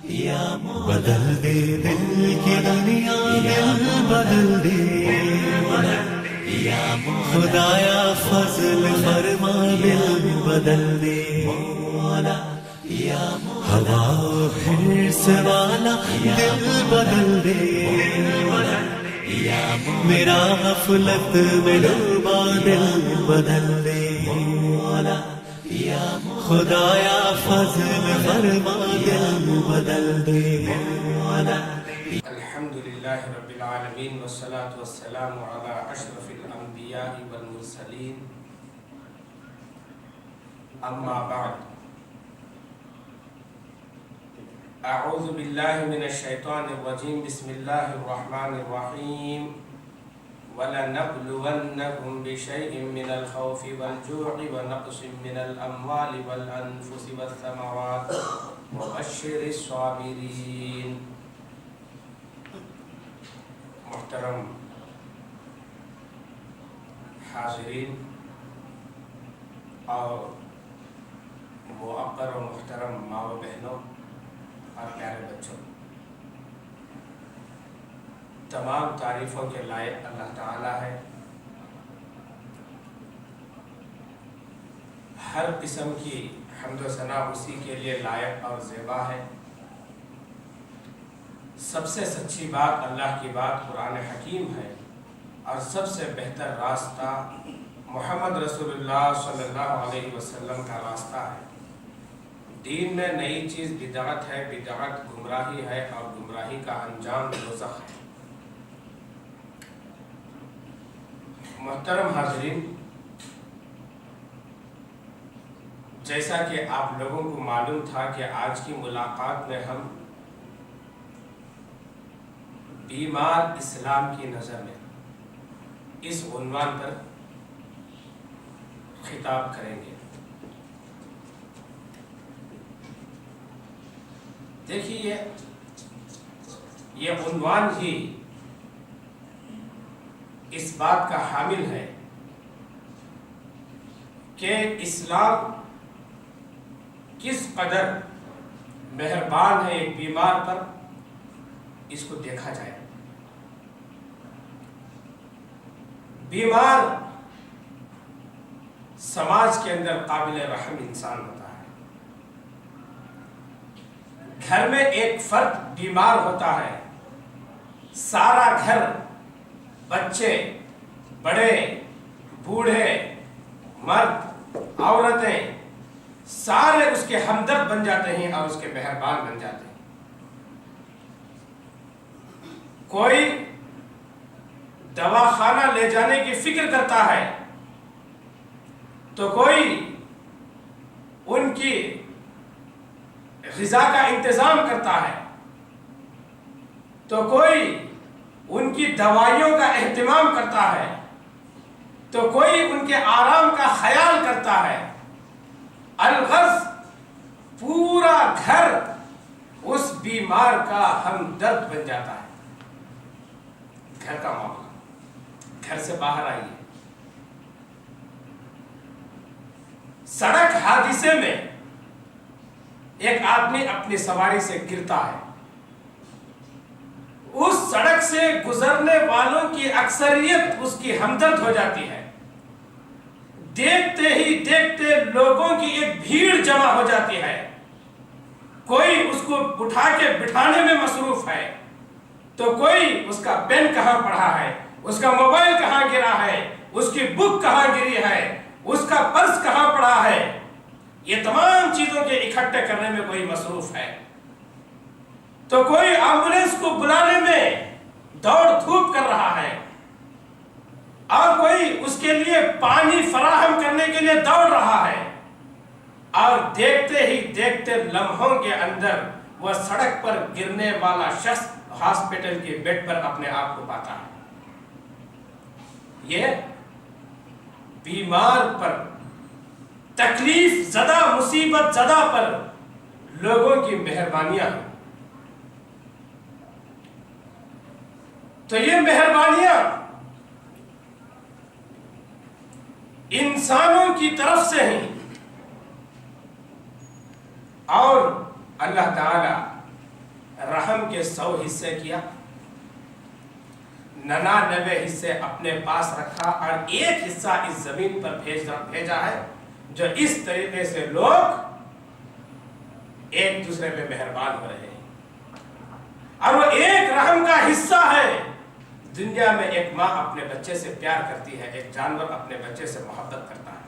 بدل دے دل کی دنیا، دل بدل دے خدایا فضل فرما، دل بدل دے ہوا حرص والا، دل بدل دے میرا غفلت میں ڈوبا، دل بدل دے خدایا فضل فرما، دل بدل دے. الحمد للہ رب العالمین والصلاة والسلام علی اشرف الانبیاء والمرسلین، اما بعد. اعوذ باللہ من الشیطان الرجیم، بسم اللہ الرحمن الرحیم. وَلَنَبْلُوَنَّكُمْ بِشَيْءٍ مِّنَ الْخَوْفِ وَالْجُوعِ وَنَقْصٍ مِّنَ الْأَمْوَالِ وَالْأَنفُسِ وَالثَّمَرَاتِ وَبَشِّرِ الصَّابِرِينَ. محترم حاضرین اور موقر و محترم ماں و بہنوں اور پیارے بچوں، تمام تعریفوں کے لائق اللہ تعالیٰ ہے. ہر قسم کی حمد و ثنا اسی کے لیے لائق اور زیبا ہے. سب سے سچی بات اللہ کی بات قرآن حکیم ہے، اور سب سے بہتر راستہ محمد رسول اللہ صلی اللہ علیہ وسلم کا راستہ ہے. دین میں نئی چیز بدعت ہے، بدعت گمراہی ہے، اور گمراہی کا انجام دوزخ ہے. محترم حاضرین، جیسا کہ آپ لوگوں کو معلوم تھا کہ آج کی ملاقات میں ہم بیمار اسلام کی نظر میں اس عنوان پر خطاب کریں گے. دیکھیے، یہ عنوان ہی اس بات کا حامل ہے کہ اسلام کس قدر مہربان ہے ایک بیمار پر. اس کو دیکھا جائے. بیمار سماج کے اندر قابل رحم انسان ہوتا ہے. گھر میں ایک فرد بیمار ہوتا ہے، سارا گھر، بچے، بڑے، بوڑھے، مرد، عورتیں، سارے اس کے ہمدرد بن جاتے ہیں اور اس کے مہربان بن جاتے ہیں. کوئی دواخانہ لے جانے کی فکر کرتا ہے تو کوئی ان کی غذا کا انتظام کرتا ہے، تو کوئی ان کی دوائیوں کا اہتمام کرتا ہے، تو کوئی ان کے آرام کا خیال کرتا ہے. الغرض پورا گھر اس بیمار کا ہمدرد بن جاتا ہے. گھر کا معاملہ، گھر سے باہر آئیے. سڑک حادثے میں ایک آدمی اپنی سواری سے گرتا ہے. اس سڑک سے گزرنے والوں کی اکثریت اس کی ہمدرد ہو جاتی ہے. دیکھتے ہی دیکھتے لوگوں کی ایک بھیڑ جمع ہو جاتی ہے. کوئی اس کو اٹھا کے بٹھانے میں مصروف ہے، تو کوئی اس کا پین کہاں پڑا ہے، اس کا موبائل کہاں گرا ہے، اس کی بک کہاں گری ہے، اس کا پرس کہاں پڑا ہے. یہ تمام چیزوں کے اکٹھے کرنے میں کوئی مصروف ہے. تو کوئی ایمبولینس کو بلانے میں دوڑ دھوپ کر رہا ہے، اور کوئی اس کے لیے پانی فراہم کرنے کے لیے دوڑ رہا ہے. اور دیکھتے ہی دیکھتے لمحوں کے اندر وہ سڑک پر گرنے والا شخص ہاسپٹل کے بیڈ پر اپنے آپ کو پاتا ہے. یہ بیمار پر، تکلیف زدہ، مصیبت زدہ پر لوگوں کی مہربانیاں ہیں. تو یہ مہربانیاں انسانوں کی طرف سے ہیں، اور اللہ تعالی رحم کے 100 حصے کیا، 99 حصے اپنے پاس رکھا اور ایک حصہ اس زمین پر بھیجا ہے، جو اس طریقے سے لوگ ایک دوسرے پہ مہربان ہو رہے ہیں۔ اور وہ ایک رحم کا حصہ ہے۔ دنیا میں ایک ماں اپنے بچے سے پیار کرتی ہے، ایک جانور اپنے بچے سے محبت کرتا ہے،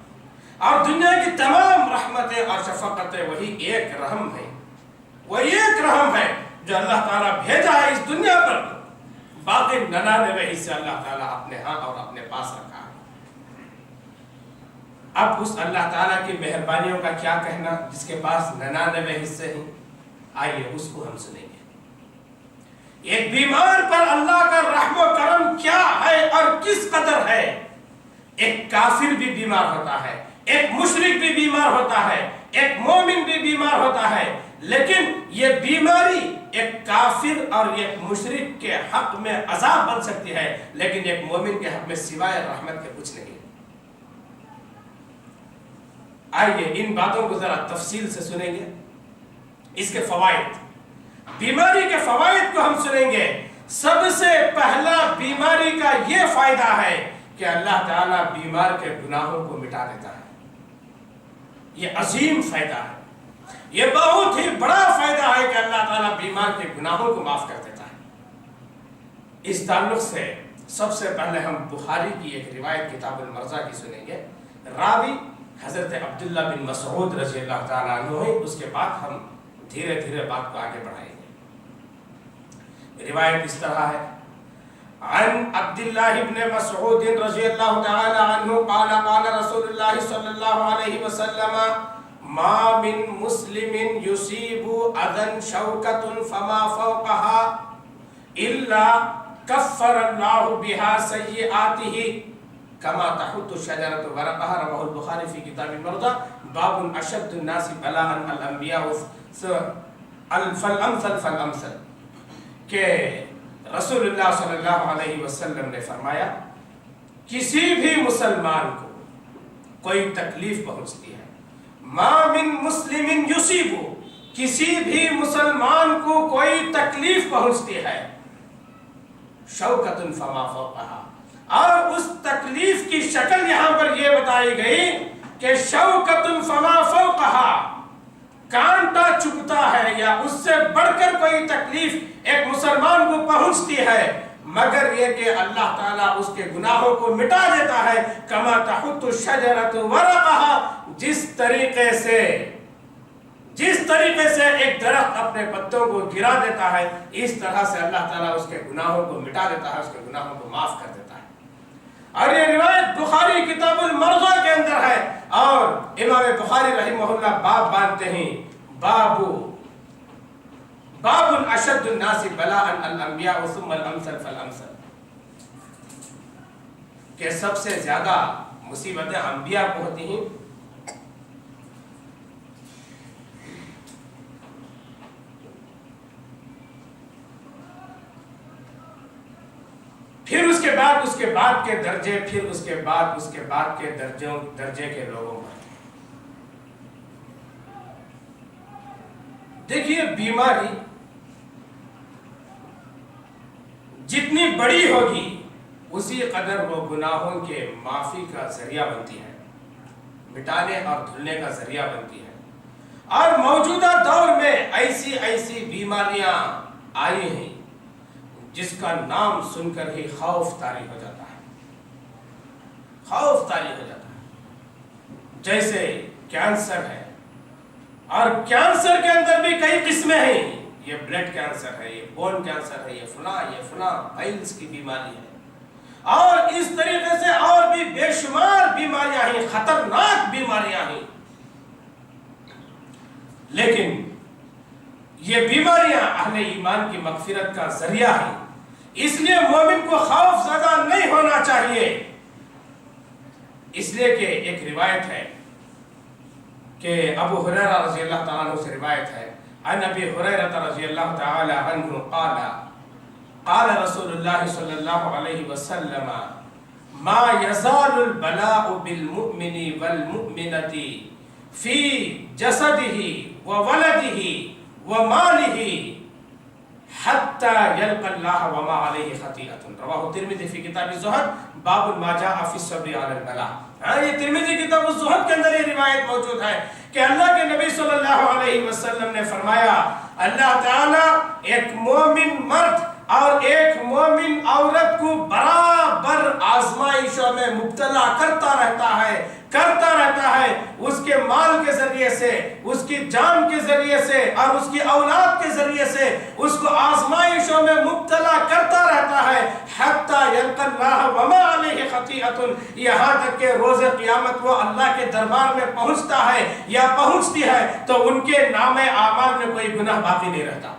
اور دنیا کی تمام رحمتیں اور شفقتیں وہی ایک رحم ہے، وہی ایک رحم ہے جو اللہ تعالیٰ بھیجا ہے اس دنیا پر۔ باقی 99 حصے اللہ تعالیٰ اپنے ہاں اور اپنے پاس رکھا ہے۔ اب اس اللہ تعالیٰ کی مہربانیوں کا کیا کہنا جس کے پاس 99 حصے ہیں؟ آئیے اس کو ہم سنیں گے۔ ایک بیمار پر اللہ کا رحم و کرم کیا ہے اور کس قدر ہے۔ ایک کافر بھی بیمار ہوتا ہے، ایک مشرک بھی بیمار ہوتا ہے، ایک مومن بھی بیمار ہوتا ہے، لیکن یہ بیماری ایک کافر اور ایک مشرک کے حق میں عذاب بن سکتی ہے، لیکن ایک مومن کے حق میں سوائے رحمت کے کچھ نہیں۔ آئیے ان باتوں کو ذرا تفصیل سے سنیں گے، اس کے فوائد، بیماری کے فوائد کو ہم سنیں گے۔ سب سے پہلا بیماری کا یہ فائدہ ہے کہ اللہ تعالیٰ بیمار کے گناہوں کو مٹا دیتا ہے۔ یہ عظیم فائدہ ہے، یہ بہت ہی بڑا فائدہ ہے کہ اللہ تعالیٰ بیمار کے گناہوں کو معاف کر دیتا ہے۔ اس تعلق سے سب سے پہلے ہم بخاری کی ایک روایت کتاب المرضی کی سنیں گے۔ راوی حضرت عبداللہ بن مسعود رضی اللہ تعالیٰ عنہ ہے، اس کے بعد ہم دھیرے دھیرے بات کو آگے بڑھائیں گے۔ روایت اس طرح ہے، عن عبداللہ بن مسعود رضی اللہ تعالیٰ عنہ قال قال رسول اللہ صلی اللہ علیہ وسلم ما من مسلم يصيب اذى شوكة فما فوقها الا كفر الله بها سيئاته كما تحط الشجرة ورقها، رواه البخاری في کتاب المرضى باب اشد الناس بلاء الانبیاء فالامثل فالامثل، کہ رسول اللہ صلی اللہ علیہ وسلم نے فرمایا کسی بھی مسلمان کو کوئی تکلیف پہنچتی ہے، ما من مسلم یصیب، کسی بھی مسلمان کو کوئی تکلیف پہنچتی ہے، شوکۃ فما فوقها، اور اس تکلیف کی شکل یہاں پر یہ بتائی گئی کہ شوکۃ فما فوقها، کانٹا چبھتا ہے یا اس سے بڑھ کر کوئی تکلیف ایک مسلمان کو پہنچتی ہے، مگر یہ کہ اللہ تعالیٰ اس کے گناہوں کو مٹا دیتا ہے۔ کما تحط الشجرۃ ورقها، جس طریقے سے ایک درخت اپنے پتوں کو گرا دیتا ہے، اس طرح سے اللہ تعالیٰ اس کے گناہوں کو مٹا دیتا ہے، اس کے گناہوں کو معاف کر دیتا ہے۔ اور یہ روایت بخاری کتاب المرضی کے اندر ہے، اور امام بخاری رحمہ اللہ باب باندھتے ہیں، باب اشد الناس بلاء الانبیاء ثم الامثل فالامثل، کہ سب سے زیادہ مصیبتیں انبیاء کو ہوتی ہیں، پھر اس کے بعد کے درجے، پھر اس کے بعد کے درجے کے لوگوں پر۔ دیکھیے بیماری جتنی بڑی ہوگی اسی قدر وہ گناہوں کے معافی کا ذریعہ بنتی ہے، مٹانے اور دھلنے کا ذریعہ بنتی ہے۔ اور موجودہ دور میں ایسی بیماریاں آئی ہیں جس کا نام سن کر ہی خوف طاری ہو جاتا ہے، خوف طاری ہو جاتا ہے۔ جیسے کینسر ہے، اور کینسر کے اندر بھی کئی قسمیں ہیں، یہ بلڈ کینسر ہے، یہ بون کینسر ہے، یہ فلاں پائلز کی بیماری ہے، اور اس طریقے سے اور بھی بے شمار بیماریاں ہیں، خطرناک بیماریاں ہیں۔ لیکن یہ بیماریاں اہل ایمان کی مغفرت کا ذریعہ ہیں، اس لیے مومن کو خوف زدہ نہیں ہونا چاہیے۔ اس لیے کہ ایک روایت ہے کہ ابو ہریرہ رضی اللہ تعالیٰ عنہ سے روایت ہے، عن ابی ہریرہ رضی اللہ تعالیٰ عنہ قال قال رسول اللہ صلی اللہ علیہ وسلم ما يزال البلاء بالمؤمن والمؤمنة في جسده وولده وماله حتى يلقى الله وما عليه خطيئة رواه الترمذي في كتاب الزهد باب ما جاء في الصبر على البلاء. یہ ترمذی کتاب الزہد کے اندر یہ روایت موجود ہے کہ اللہ کے نبی صلی اللہ علیہ وسلم نے فرمایا اللہ تعالی ایک مومن مرد اور ایک مومن عورت کو برابر آزمائشوں میں مبتلا کرتا رہتا ہے اس کے مال کے ذریعے سے، اس کی جان کے ذریعے سے اور اس کی اولاد کے ذریعے سے اس کو آزمائشوں میں مبتلا کرتا رہتا ہے حتی یلقی اللہ وما علیہ خطیئۃ، یہاں تک کہ روز قیامت وہ اللہ کے دربار میں پہنچتا ہے یا پہنچتی ہے تو ان کے نام اعمال میں کوئی گناہ باقی نہیں رہتا.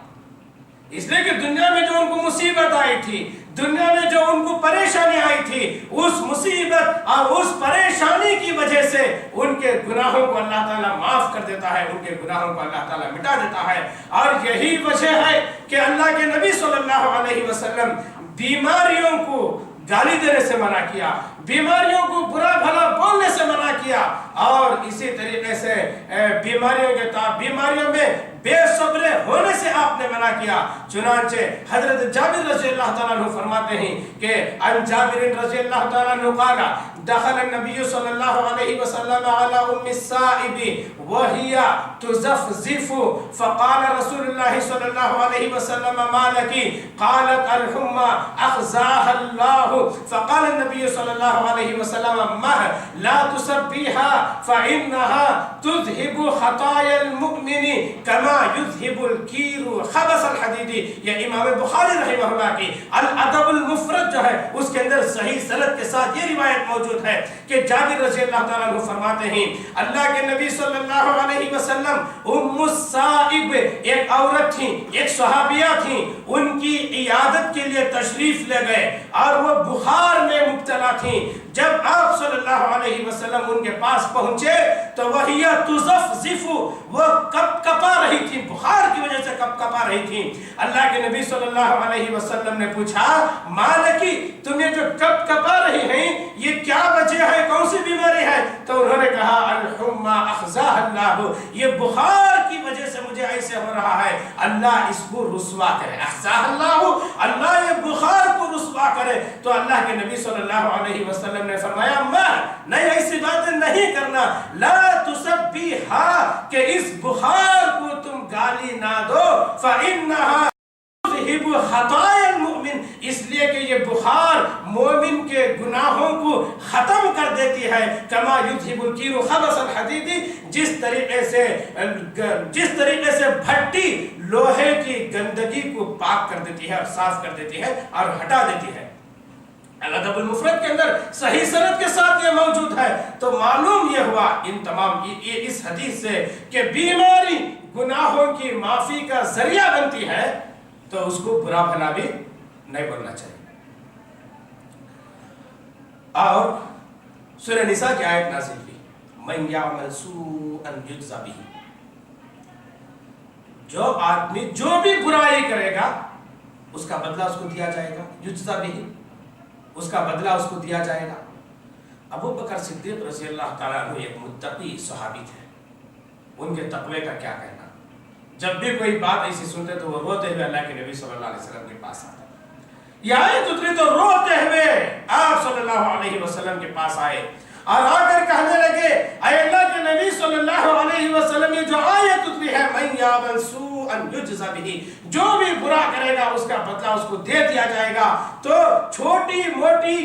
اس لیے کہ دنیا میں جو ان کو مصیبت آئی تھی، دنیا میں جو ان کو پریشانی آئی تھی، اس مصیبت اور اس پریشانی کی وجہ سے ان کے گناہوں کو اللہ تعالیٰ معاف کر دیتا ہے، ان کے گناہوں کو اللہ تعالیٰ مٹا دیتا ہے. اور یہی وجہ ہے کہ اللہ کے نبی صلی اللہ علیہ وسلم بیماریوں کو گالی دینے سے منع کیا، بیماریوں کو برا بھلا بولنے سے منع کیا، اور اسی طریقے سے بیماریوں میں بے صبر ہونے سے آپ نے منع کیا. چنانچہ حضرت جابر رضی اللہ تعالیٰ عنہ فرماتے ہیں کہ عن جابر رضی اللہ تعالیٰ عنہ قال دخل النبي صلى الله عليه وسلم على ام السائب وهي تزفزف فقال رسول الله صلى الله عليه وسلم ما لك؟ قالت الحمى اخزاها الله. فقال النبي صلى الله عليه وسلم مه لا تسبيها فانها تذهب خطايا المؤمن كما يذهب الكير خبث الحديد. یہ امام بخاری رحمہ اللہ کی الادب المفرد جو ہے اس کے اندر صحیح سند کے ساتھ یہ روایت موجود ہے کہ جابر رضی اللہ تعالیٰ عنہ فرماتے ہیں اللہ کے نبی صلی اللہ علیہ وسلم ام السائب ایک عورت تھی، ایک صحابیہ تھی، ان کی عیادت کے لیے تشریف لے گئے اور وہ بخار میں مبتلا تھی. جب آپ صلی اللہ علیہ وسلم ان کے پاس پہنچے تو وہی تزفزف، وہ کپ کپا رہی تھی، بخار کی وجہ سے کپ کپا رہی تھی. اللہ کے نبی صلی اللہ علیہ وسلم نے پوچھا مالکی، تمہیں جو کپ کپا رہی ہیں یہ کیا وجہ ہے، کون سی بیماری ہے؟ تو انہوں نے کہا الحمى اخزاها اللہ، یہ بخار کی وجہ سے مجھے ایسے ہو رہا ہے، اللہ اس کو رسوا کرے. اخزاها اللہ، اللہ یہ بخار کو رسوا کرے. تو اللہ کے نبی صلی اللہ علیہ وسلم نے فرمایا نہیں، ایسی باتیں نہیں کرنا، لا تسبیہا، کہ اس بخار کو تم گالی نہ دو، فإنہا تذہب خطایا المؤمن، اس لیے کہ یہ بخار مومن کے گناہوں کو ختم کر دیتی ہے. کما یذہب الکیر خبث الحدید، جس طریقے سے بھٹی لوہے کی گندگی کو پاک کر دیتی ہے اور صاف کر دیتی ہے اور ہٹا دیتی ہے. الادب المفرد کے اندر صحیح سند کے ساتھ یہ موجود ہے. تو معلوم یہ ہوا ان تمام اس حدیث سے کہ بیماری گناہوں کی معافی کا ذریعہ بنتی ہے تو اس کو برا بھلا بھی نہیں بولنا چاہیے. اور سورہ نساء کی آیت نازل ہوئی من یعمل سوءا یجزا بہ، جو آدمی جو بھی برائی کرے گا اس کا بدلہ اس کو دیا جائے گا، یجزا بہ، اس کا بدلہ اس کو دیا جائے گا. ابو بکر صدیق رضی اللہ تعالیٰ عنہ ایک متقی صحابی تھے، ان کے تقوی کا کیا کہنا. جب بھی کوئی بات ایسی سنتے تو وہ روتے ہوئے اللہ کے نبی صلی اللہ علیہ وسلم کے پاس آتے. یہ آیت اتری تو روتے ہوئے آپ صلی اللہ علیہ وسلم کے پاس آئے اور آ کر کہنے لگے اے اللہ کے نبی صلی اللہ علیہ وسلم، یہ جو آیت اتری ہے من یعمل سوءا یجزا بہ، جو بھی برا کرے گا اس کا بدلہ اس کو دے دیا جائے گا. تو چھوٹی موٹی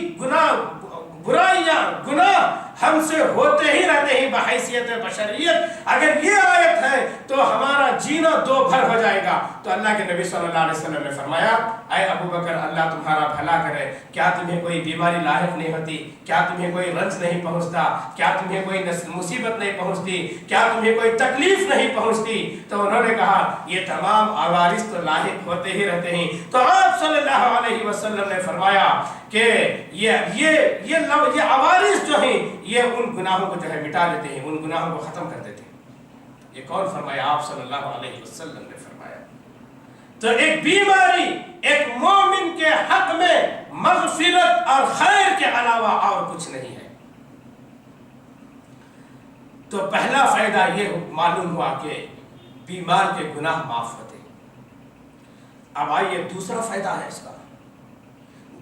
برائیاں گناہ ہم سے ہوتے ہی رہتے ہیں بحیثیت بشریت. اگر یہ آیت ہے تو ہمارا جینا دو بھر ہو جائے گا. تو اللہ کے نبی صلی اللہ علیہ وسلم نے فرمایا اے ابو بکر اللہ تمہارا بھلا کرے، کیا تمہیں کوئی بیماری لاحق نہیں ہوتی؟ کیا تمہیں کوئی رنج نہیں پہنچتا؟ کیا تمہیں کوئی مصیبت نہیں پہنچتی؟ کیا تمہیں کوئی تکلیف نہیں پہنچتی؟ تو انہوں نے کہا یہ تمام عوارض تو لاحق ہوتے ہی رہتے ہیں. تو آپ صلی اللہ علیہ وسلم نے فرمایا کہ یہ عوارض جو ہیں یہ ان گناہوں کو جو ہے مٹا دیتے ہیں، ان گناہوں کو ختم کر دیتے ہیں. یہ کون فرمایا؟ آپ صلی اللہ علیہ وسلم نے فرمایا. تو ایک بیماری ایک مومن کے حق میں مغفرت اور خیر کے علاوہ اور کچھ نہیں ہے. تو پہلا فائدہ یہ معلوم ہوا کہ بیمار کے گناہ معاف ہوتے. اب آئیے دوسرا فائدہ ہے اس کا.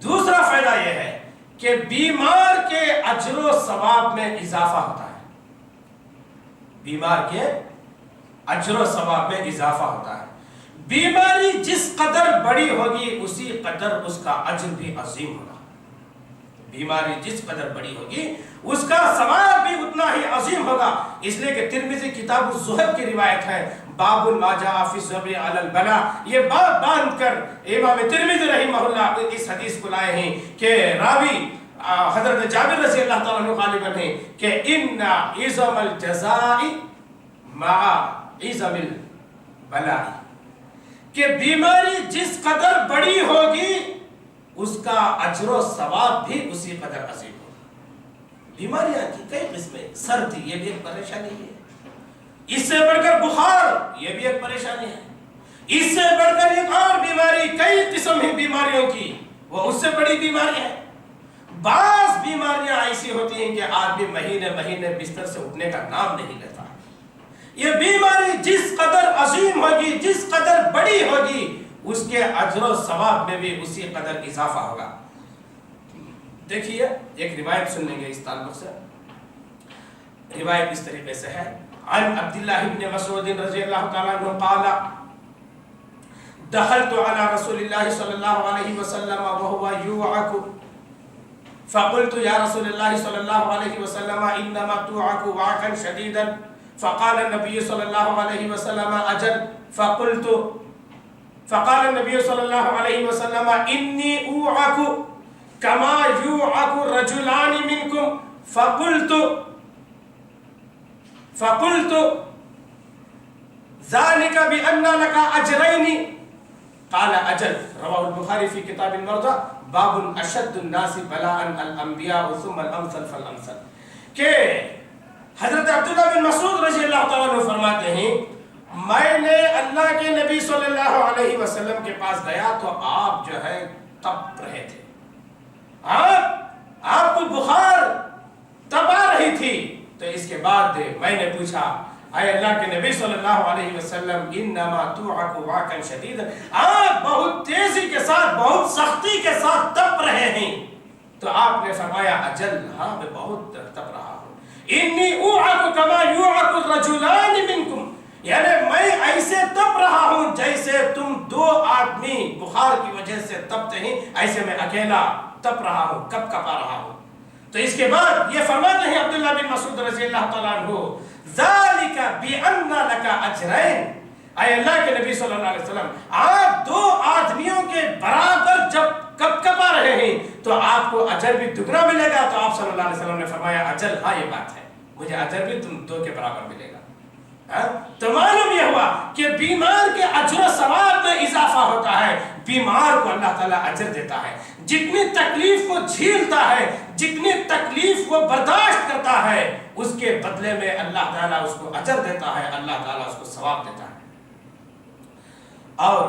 دوسرا فائدہ یہ ہے کہ بیمار کے اجر و ثواب میں اضافہ ہوتا ہے. بیمار کے اجر و ثواب میں اضافہ ہوتا ہے. بیماری جس قدر بڑی ہوگی اسی قدر اس کا اجر بھی عظیم ہوگا. بیماری جس قدر بڑی ہوگی اس کا ثواب بھی اتنا ہی عظیم ہوگا. اس لیے کہ ترمذی کتاب الزہد کی روایت ہے، باب ما جاء فی الصبر علی البلاء. یہ باب باندھ کر امام ترمذی رحمہ اللہ اس حدیث کو لائے ہیں کہ راوی حضرت جابر رضی اللہ تعالیٰ عنہ غالباً ہیں کہ ان عظم الجزاء مع عظم البلاء، کہ بیماری جس قدر بڑی ہوگی اس کا اجر و ثواب بھی اسی قدر عظیم ہوگا. بیماریاں کی کئی قسمیں، سردی یہ بھی ایک پریشانی ہے، اس سے بڑھ کر بخار یہ بھی ایک پریشانی ہے، اس سے بڑھ کر ایک اور بیماری، کئی قسم ہیں بیماریوں کی، وہ اس سے بڑی بیماری ہے. بعض بیماریاں ایسی ہوتی ہیں کہ آدمی مہینے مہینے بستر سے اٹھنے کا نام نہیں لیتا. یہ بیماری جس قدر عظیم ہوگی، جس قدر بڑی ہوگی، اس کے اجر و ثواب میں بھی اسی قدر اضافہ ہوگا. دیکھیے ایک روایت سن لیں گے اس تعلق سے. روایت اس طریقے سے ہے، عن عبداللہ بن مسعود رضی اللہ تعالیٰ عنہ قال دخلت على رسول اللہ صلی اللہ علیہ وسلم وهو يوعك فقلت يا رسول الله صلى الله عليه وسلم انما توعك وعكا شديدا فقال النبي صلى الله عليه وسلم اجل فقال النبي صلى الله عليه وسلم اني اوعك كما يوعك رجلان منكم فقلت ذلك بأن لك أجرين قال أجل. رواه البخاري في كتاب المرضى باب أشد الناس بلاء الأنبياء ثم الأمثل فالأمثل. کہ حضرت عبداللہ بن مسعود رضی اللہ تعالیٰ عنہ فرماتے ہیں میں نے اللہ کے نبی صلی اللہ علیہ وسلم کے پاس گیا تو آپ جو ہے تپ رہے تھے، آپ کو بخار تب آ رہی تھی. تو اس کے بعد میں نے پوچھا اے اللہ کے نبی صلی اللہ علیہ وسلم انما توعک وعکا شدیدا، آپ بہت تیزی کے ساتھ، بہت سختی کے ساتھ تپ رہے ہیں. تو آپ نے فرمایا اجل، ہاں میں بہت تپ رہا ہوں. انی اوعک کما یوعک الرجلان منکم، یعنی میں ایسے تپ رہا ہوں جیسے تم دو آدمی بخار کی وجہ سے تپتے ہیں، ایسے میں اکیلا تپ رہا ہوں، کپ کپا رہا ہوں. تو اس کے بعد یہ فرماتے ہیں عبداللہ بن مسعود رضی اللہ تعالیٰ عنہ ذالک بأن لک اجرین، اے اللہ کے نبی صلی اللہ علیہ وسلم آپ دو آدمیوں کے برابر جب کپ کپا رہے ہیں تو آپ کو اجر بھی دگنا ملے گا. تو آپ صلی اللہ علیہ وسلم نے فرمایا اجل، ہاں یہ بات ہے، مجھے اجر بھی تم دو کے برابر ملے گا. تو معلوم یہ ہوا کہ بیمار کے اجر و ثواب میں اضافہ ہوتا ہے. بیمار کو اللہ تعالیٰ اجر دیتا ہے، جتنی تکلیف وہ جھیلتا ہے، جتنی تکلیف وہ برداشت کرتا ہے، اس کے بدلے میں اللہ تعالیٰ اس کو اجر دیتا ہے، اللہ تعالیٰ اس کو ثواب دیتا ہے. اور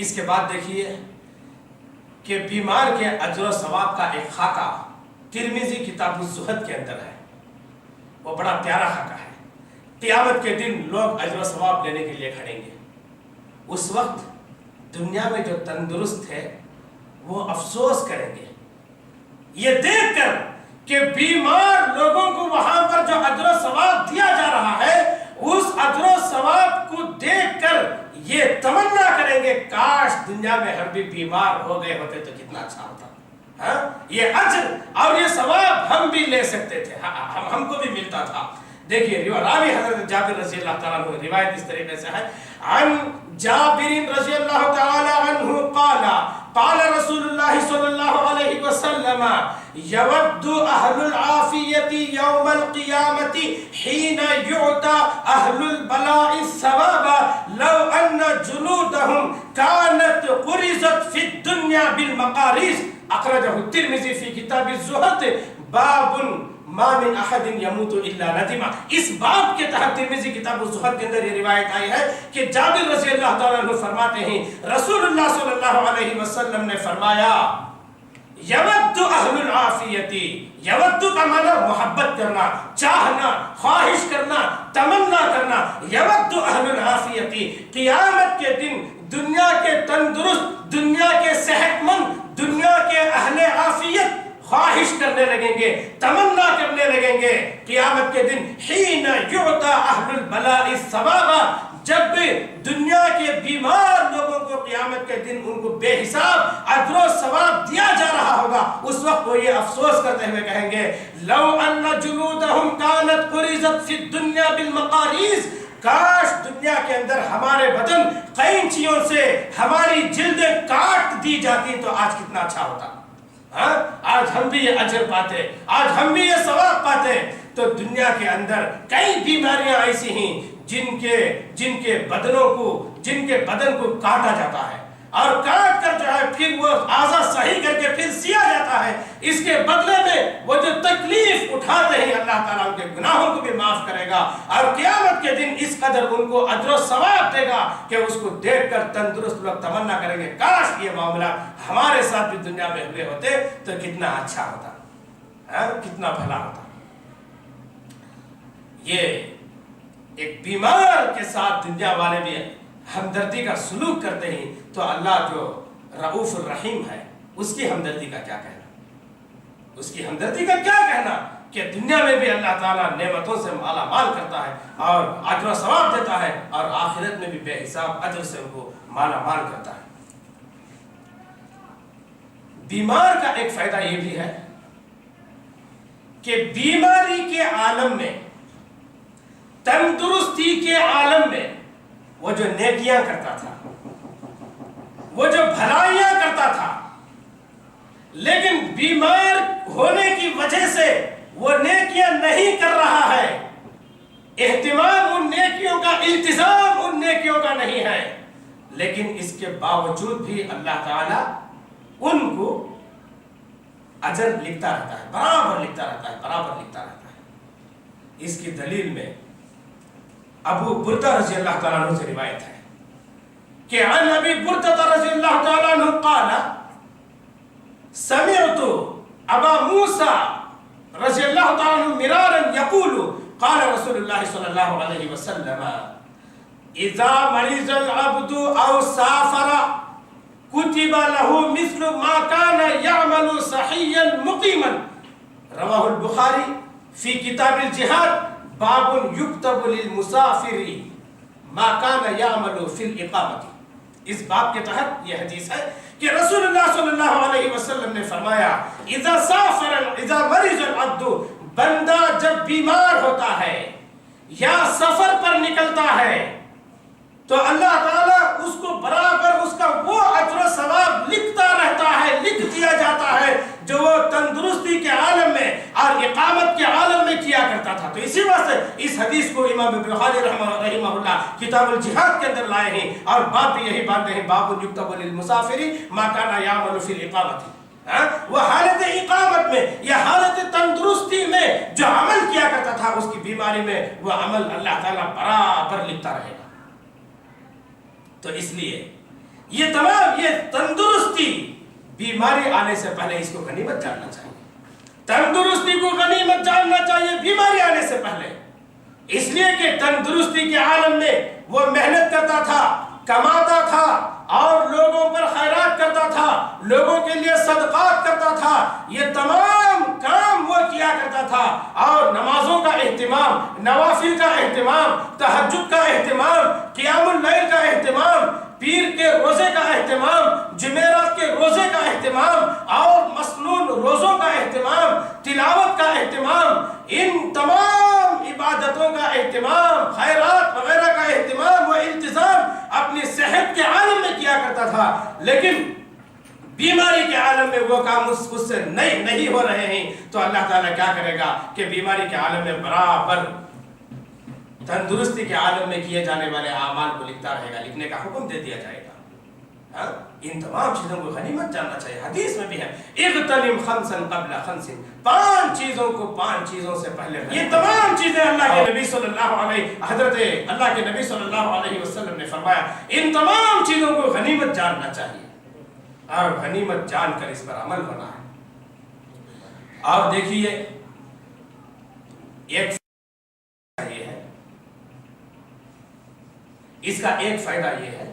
اس کے بعد دیکھیے کہ بیمار کے اجر و ثواب کا ایک خاکہ ترمذی کتاب الزہد کے اندر ہے. وہ بڑا پیارا خاکہ ہے. قیامت کے دن لوگ اجر و ثواب لینے کے لیے کھڑیں گے. اس وقت دنیا میں جو تندرست ہے وہ افسوس کریں گے یہ دیکھ کر کہ بیمار لوگوں کو وہاں پر جو اجر و ثواب دیا جا رہا ہے، اس اجر و ثواب کو دیکھ کر یہ تمنا کریں گے کاش دنیا میں ہم بھی بیمار ہو گئے ہوتے تو کتنا اچھا ہوتا. یہ اجر اور یہ ثواب ہم بھی لے سکتے تھے، ہم کو بھی ملتا تھا. دیکھیے راوی حضرت جابر رضی اللہ تعالیٰ عنہ، روایت اس طریقے سے ہے، عن جابر رضی اللہ تعالیٰ عنہ قال قال رسول اللہ صلی اللہ علیہ وسلم یود اہل العافیت یوم القیامت حین یعطى اہل البلاء الثواب لو ان جلودهم كانت قرزت فی الدنیا بالمقاریض. اخرجہ الترمذی فی کتاب الزہد باب ما من احد يموت الا ندما. اس باب کے تحت ترمذی کتاب الزہد کے اندر یہ روایت آئی ہے کہ جابر رضی اللہ تعالیٰ عنہ فرماتے ہیں رسول اللہ صلی اللہ علیہ وسلم نے فرمایا یود اہل العافیتی، یود کا معنی محبت کرنا، چاہنا، خواہش کرنا، تمنا کرنا. یود اہل العافیتی، قیامت کے دن دنیا کے تندرست صحت مند دنیا کے اہل عافیت خواہش کرنے لگیں گے، تمنا کرنے لگیں گے قیامت کے دن، حین یعطا اہل البلاء الثواب، جب دنیا کے بیمار لوگوں کو قیامت کے دن ان کو بے حساب اجر و ثواب دیا جا رہا ہوگا، اس وقت وہ یہ افسوس کرتے ہوئے کہیں گے لو ان جلودہم کانت قرزت فی الدنیا بالمقاریض، کاش دنیا کے اندر ہمارے بدن قینچیوں سے ہماری جلدیں کاٹ دی جاتی تو آج کتنا اچھا ہوتا، ہاں آج ہم بھی یہ اجر پاتے، آج ہم بھی یہ ثواب پاتے۔ تو دنیا کے اندر کئی بیماریاں ایسی ہیں جن کے بدن کو کاٹا جاتا ہے، اور کاٹ کر جو ہے پھر وہ اعضا صحیح کر کے پھر سیا جاتا ہے، اس کے بدلے میں وہ جو تکلیف اٹھاتے ہیں اللہ تعالیٰ ان کے گناہوں کو بھی معاف کرے گا، اور قیامت کے دن اس قدر ان کو اجر و ثواب دے گا کہ اس کو دیکھ کر تندرست لوگ تمنا کریں گے کاش یہ معاملہ ہمارے ساتھ بھی دنیا میں ہوئے ہوتے تو کتنا اچھا ہوتا، کتنا بھلا ہوتا۔ یہ ایک بیمار کے ساتھ دنیا والے بھی ہمدردی کا سلوک کرتے ہیں تو اللہ جو رؤوف الرحیم ہے اس کی ہمدردی کا کیا کہنا، اس کی ہمدردی کا کیا کہنا کہ دنیا میں بھی اللہ تعالیٰ نعمتوں سے مالا مال کرتا ہے اور اجر و ثواب دیتا ہے، اور آخرت میں بھی بے حساب اجر سے ان کو مالا مال کرتا ہے۔ بیمار کا ایک فائدہ یہ بھی ہے کہ بیماری کے عالم میں، تندرستی کے عالم میں وہ جو نیکیاں کرتا تھا، وہ جو بھلائیاں کرتا تھا، لیکن بیمار ہونے کی وجہ سے وہ نیکیاں نہیں کر رہا ہے، اہتمام ان نیکیوں کا، التزام ان نیکیوں کا نہیں ہے، لیکن اس کے باوجود بھی اللہ تعالیٰ ان کو اجر لکھتا رہتا ہے، برابر لکھتا رہتا ہے، برابر لکھتا رہتا ہے۔ اس کی دلیل میں ابو بردہ رضی اللہ تعالیٰ عنہ سے روایت ہے کہ عن ابی بردہ رضی اللہ تعالیٰ عنہ قال سمعت ابا موسیٰ رضی اللہ تعالیٰ عنہ مرارا یقول قال رسول اللہ صلی اللہ علیہ وسلم اذا مرض العبد او سافر كتب له مثل ما كان يعمل صحيا مقيما، رواہ البخاری فی کتاب الجہاد باب یکتب للمسافر ما كان يعمل فی الاقامۃ۔ اس باب کے تحت یہ حدیث ہے کہ رسول اللہ صلی اللہ علیہ وسلم نے فرمایا اذا مرض العبد، بندہ جب بیمار ہوتا ہے یا سفر پر نکلتا ہے تو اللہ تعالیٰ اس کو برابر اس کا وہ اجر و ثواب لکھتا رہتا ہے، لکھ دیا جاتا ہے جو وہ تندرستی کے عالم میں اور اقامت کے عالم میں کیا کرتا تھا۔ تو اسی واسطے اس حدیث کو امام بخاری رحمہ اللہ کتاب الجہاد کے اندر لائے ہیں، اور باب بھی یہی باندھے ہیں باب یکتب للمسافر ما کان یعمل فی الاقامۃ، وہ حالت اقامت میں یا حالت تندرستی میں جو عمل کیا کرتا تھا اس کی بیماری میں وہ عمل اللہ تعالیٰ برابر لکھتا رہے گا۔ تو اس لیے یہ تمام یہ تندرستی بیماری آنے سے پہلے اس کو غنیمت جاننا چاہیے، تندرستی کو غنیمت جاننا چاہیے بیماری آنے سے پہلے، اس لیے کہ تندرستی کے عالم میں وہ محنت کرتا تھا، کماتا تھا، اور لوگوں پر خیرات کرتا تھا، لوگوں کے لیے صدقات کرتا تھا، یہ تمام کام وہ کیا کرتا تھا، اور نمازوں کا اہتمام، نوافل کا اہتمام، تہجد کا اہتمام، قیام اللیل کا اہتمام، پیر کے روزے کا اہتمام، جمعرات کے روزے کا اہتمام، اور مسنون روزوں کا اہتمام، تلاوت کا اہتمام، ان تمام عبادتوں کا اہتمام، خیرات وغیرہ کا اہتمام و التزام اپنی صحت کے عالم میں کیا کرتا تھا، لیکن بیماری کے عالم میں وہ کام اس سے نہیں ہو رہے ہیں، تو اللہ تعالیٰ کیا کرے گا کہ بیماری کے عالم میں برابر تندرستی کے عالم میں کیے جانے والے اعمال کو لکھتا رہے گا، لکھنے کا حکم دے دیا جائے گا۔ ان تمام چیزوں کو غنیمت جاننا چاہیے، حدیث میں بھی ہے اغتنم خمسا قبل خمس، 5 چیزوں کو 5 چیزوں سے پہلے، یہ تمام چیزیں اللہ کے نبی صلی اللہ علیہ حضرت اللہ کے نبی صلی اللہ علیہ وسلم نے فرمایا ان تمام چیزوں کو غنیمت جاننا چاہیے، اور غنیمت جان کر اس پر عمل ہونا ہے۔ اور دیکھیے ایک یہ ہے، اس کا ایک فائدہ یہ ہے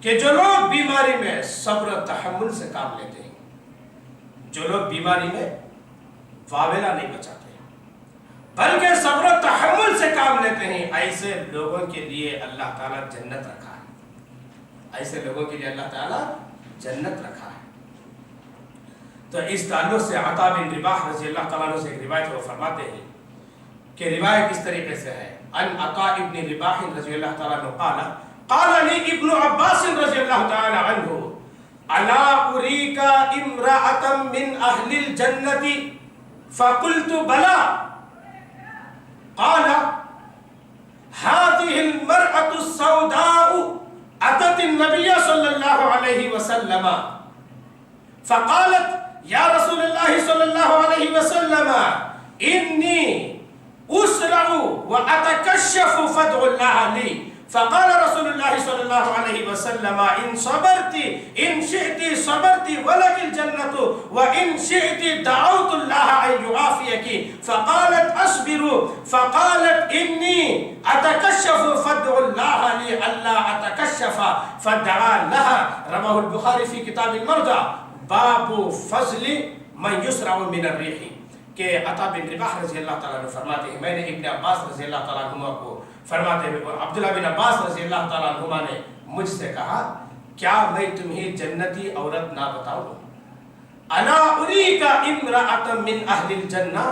کہ جو لوگ بیماری میں صبر و تحمل سے کام لیتے ہیں، جو لوگ بیماری میں واویلا نہیں بچاتے بلکہ صبر و تحمل سے کام لیتے ہیں، ایسے لوگوں کے لیے اللہ تعالیٰ جنت رکھا ہے، ایسے لوگوں کے لیے اللہ تعالیٰ جنت رکھا ہے۔ تو اس تعلق سے عطا بن رباح رضی اللہ تعالیٰ عنہ سے ایک روایت وہ فرماتے ہیں کہ روایت اس طریقے سے ہے، ان عطا ابن رباح رضی اللہ تعالیٰ عنہ قال لی ابن عباس رضی اللہ تعالیٰ عنہ الا اریک امرأة من اہل الجنة فقلت بلا قال هذه المرأة السوداء أتت النبي صلى الله عليه وسلم فقالت يا رسول الله صلى الله عليه وسلم إني أسرع وأتكشف فادع الله لي فقال رسول الله صلى الله عليه وسلم إن صبرت إن شئت صبرت ولك الجنة وإن شئت دعوت الله أن يعافيك فقالت أصبر فقالت إني أتكشف فادع الله لي ألا أتكشف فدعا لها رواه البخاري في كتاب المرضى باب فضل من يسرع من الريح کہ عطا بن رباح رضی اللہ تعالیٰ عنہ فرماتے ہیں میں نے ابن عباس رضی اللہ تعالیٰ عنہ کو فرماتے ہیں عبداللہ بن عباس رضی اللہ تعالیٰ عنہ نے مجھ سے کہا کیا میں تمہیں جنتی عورت نہ بتاؤں؟ الا اریک امرأة من اہل الجنہ،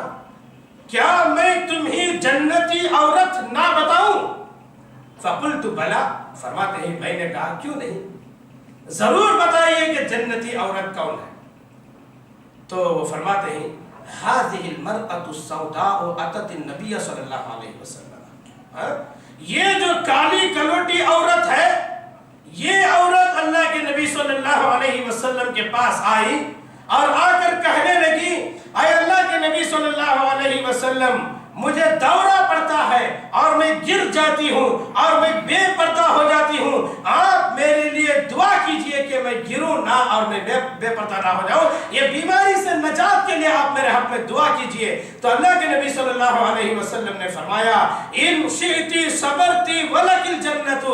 کیا میں تمہیں جنتی عورت نہ بتاؤں؟ فقلت بلا، فرماتے ہیں میں نے کہا کیوں نہیں، ضرور بتائیے کہ جنتی عورت کون ہے۔ تو وہ فرماتے ہیں هذه المرأة السوداء أتت النبي صلی اللہ علیہ وسلم، یہ جو کالی کلوٹی عورت ہے، یہ عورت اللہ کے نبی صلی اللہ علیہ وسلم کے پاس آئی اور آ کر کہنے لگی اے اللہ کے نبی صلی اللہ علیہ وسلم مجھے دورہ پڑتا ہے اور میں گر جاتی ہوں اور میں بے پردہ ہو جاتی ہوں، آپ میرے لیے دعا کیجئے کہ میں گروں نہ اور میں بے پردہ نہ ہو جاؤں، یہ بیماری سے نجات کے لیے آپ میرے حق میں دعا کیجئے۔ تو اللہ کے نبی صلی اللہ علیہ وسلم نے فرمایا ان شئتی صبرتی ولک الجنت،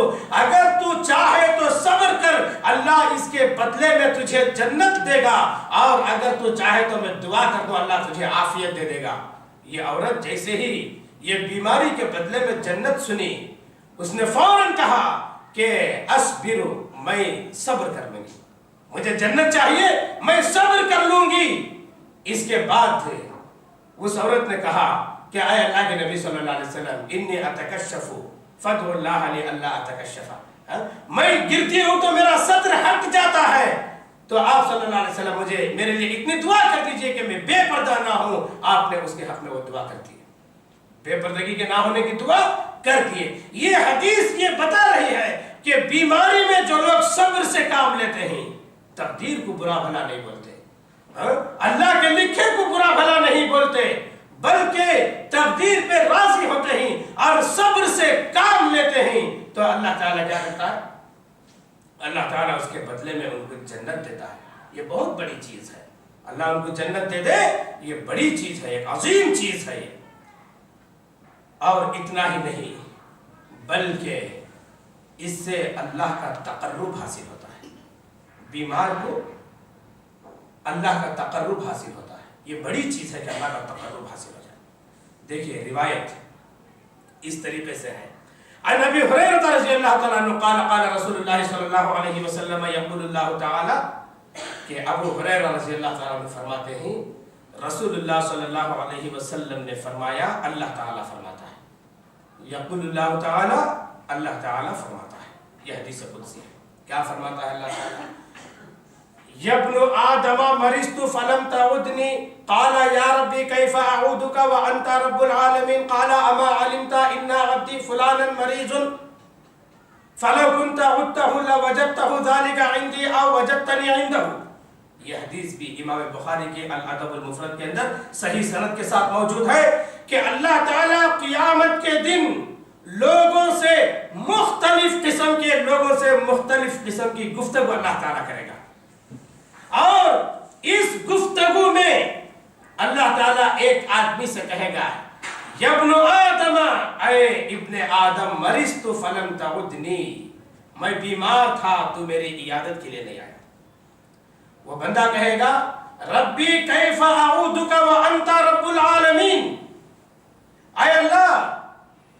اگر تو چاہے تو صبر کر، اللہ اس کے بدلے میں تجھے جنت دے گا، اور اگر تو چاہے تو میں دعا کر دوں اللہ تجھے عافیت دے دے گا۔ یہ عورت جیسے ہی یہ بیماری کے بدلے میں جنت سنی، اس نے فوراً کہا کہ اصبر، میں صبر کر لوں گی، مجھے جنت چاہیے میں صبر کر لوں گی۔ اس کے بعد اس عورت نے کہا کہ اے اللہ کے نبی صلی اللہ علیہ وسلم انی اتکشف فادع اللہ لی الا اتکشف، میں گرتی ہوں تو میرا صدر ہٹ جاتا ہے، تو آپ صلی اللہ علیہ وسلم مجھے میرے لیے اتنی دعا کر دیجئے کہ میں بے پردہ نہ ہوں۔ آپ نے اس کے حق میں وہ دعا کر دی، بے پردگی کے نہ ہونے کی دعا کر دیے۔ یہ حدیث یہ بتا رہی ہے کہ بیماری میں جو لوگ صبر سے کام لیتے ہیں تقدیر کو برا بھلا نہیں بولتے، اللہ کے لکھے کو برا بھلا نہیں بولتے، بلکہ تقدیر پہ راضی ہوتے ہیں اور صبر سے کام لیتے ہیں، تو اللہ تعالیٰ کیا کرتا ہے؟ اللہ تعالیٰ اس کے بدلے میں ان کو جنت دیتا ہے۔ یہ بہت بڑی چیز ہے، اللہ ان کو جنت دے دے، یہ بڑی چیز ہے، ایک عظیم چیز ہے یہ۔ اور اتنا ہی نہیں بلکہ اس سے اللہ کا تقرب حاصل ہوتا ہے، بیمار کو اللہ کا تقرب حاصل ہوتا ہے، یہ بڑی چیز ہے کہ اللہ کا تقرب حاصل ہو جائے۔ دیکھیے روایت اس طریقے سے ہے، عن ابی ہریرہ رضی اللہ تعالیٰ عنہ قال قال رسول اللہ صلی اللہ علیہ وسلم یقول اللہ تعالی، کہ ابو ہریرہ رضی اللہ تعالیٰ عنہ فرماتے ہیں رسول اللہ صلی اللہ علیہ وسلم نے فرمایا، اللہ تعالیٰ فرماتا ہے، یقول اللہ تعالی، اللہ تعالیٰ فرماتا ہے، یہ حدیث قدسی ہے۔ کیا فرماتا ہے اللہ تعالیٰ؟ یبن آدم مرضت فلم تعودنی قال یا ربی کیف اعودک وانت رب العالمین قال اما علمت ان عبدی فلانا مریض فلو كنت عدته لوجدته ذلك عندي او وجدتني عنده۔ یہ حدیث بھی امام بخاری کے الادب المفرد کے اندر صحیح سند کے ساتھ موجود ہے کہ اللہ تعالیٰ قیامت کے دن لوگوں سے مختلف قسم کی گفتگو اللہ تعالیٰ کرے گا، اور اس گفتگو میں اللہ تعالیٰ ایک آدمی سے کہے گا یبن آدم، اے ابن آدم مرضت فلم تعودنی، میں بیمار تھا تو میری عیادت کے لیے نہیں آیا. وہ بندہ کہے گا ربی کیف اعودک وانت رب العالمین، اے اللہ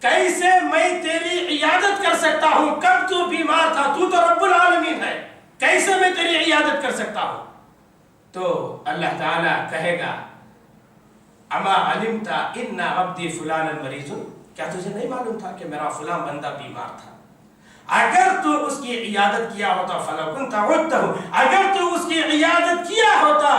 کیسے میں تیری عیادت کر سکتا ہوں، کب تو بیمار تھا، تو رب العالمین ہے، کیسے میں تیری عیادت کر سکتا ہوں. تو اللہ تعالیٰ کہے گا اما علمت ان عبدی فلانا مریض، کیا تجھے نہیں معلوم تھا کہ میرا فلاں بندہ بیمار تھا، اگر تو اس کی عیادت کیا ہوتا فلو كنت عدته، اگر تو اس کی عیادت کیا ہوتا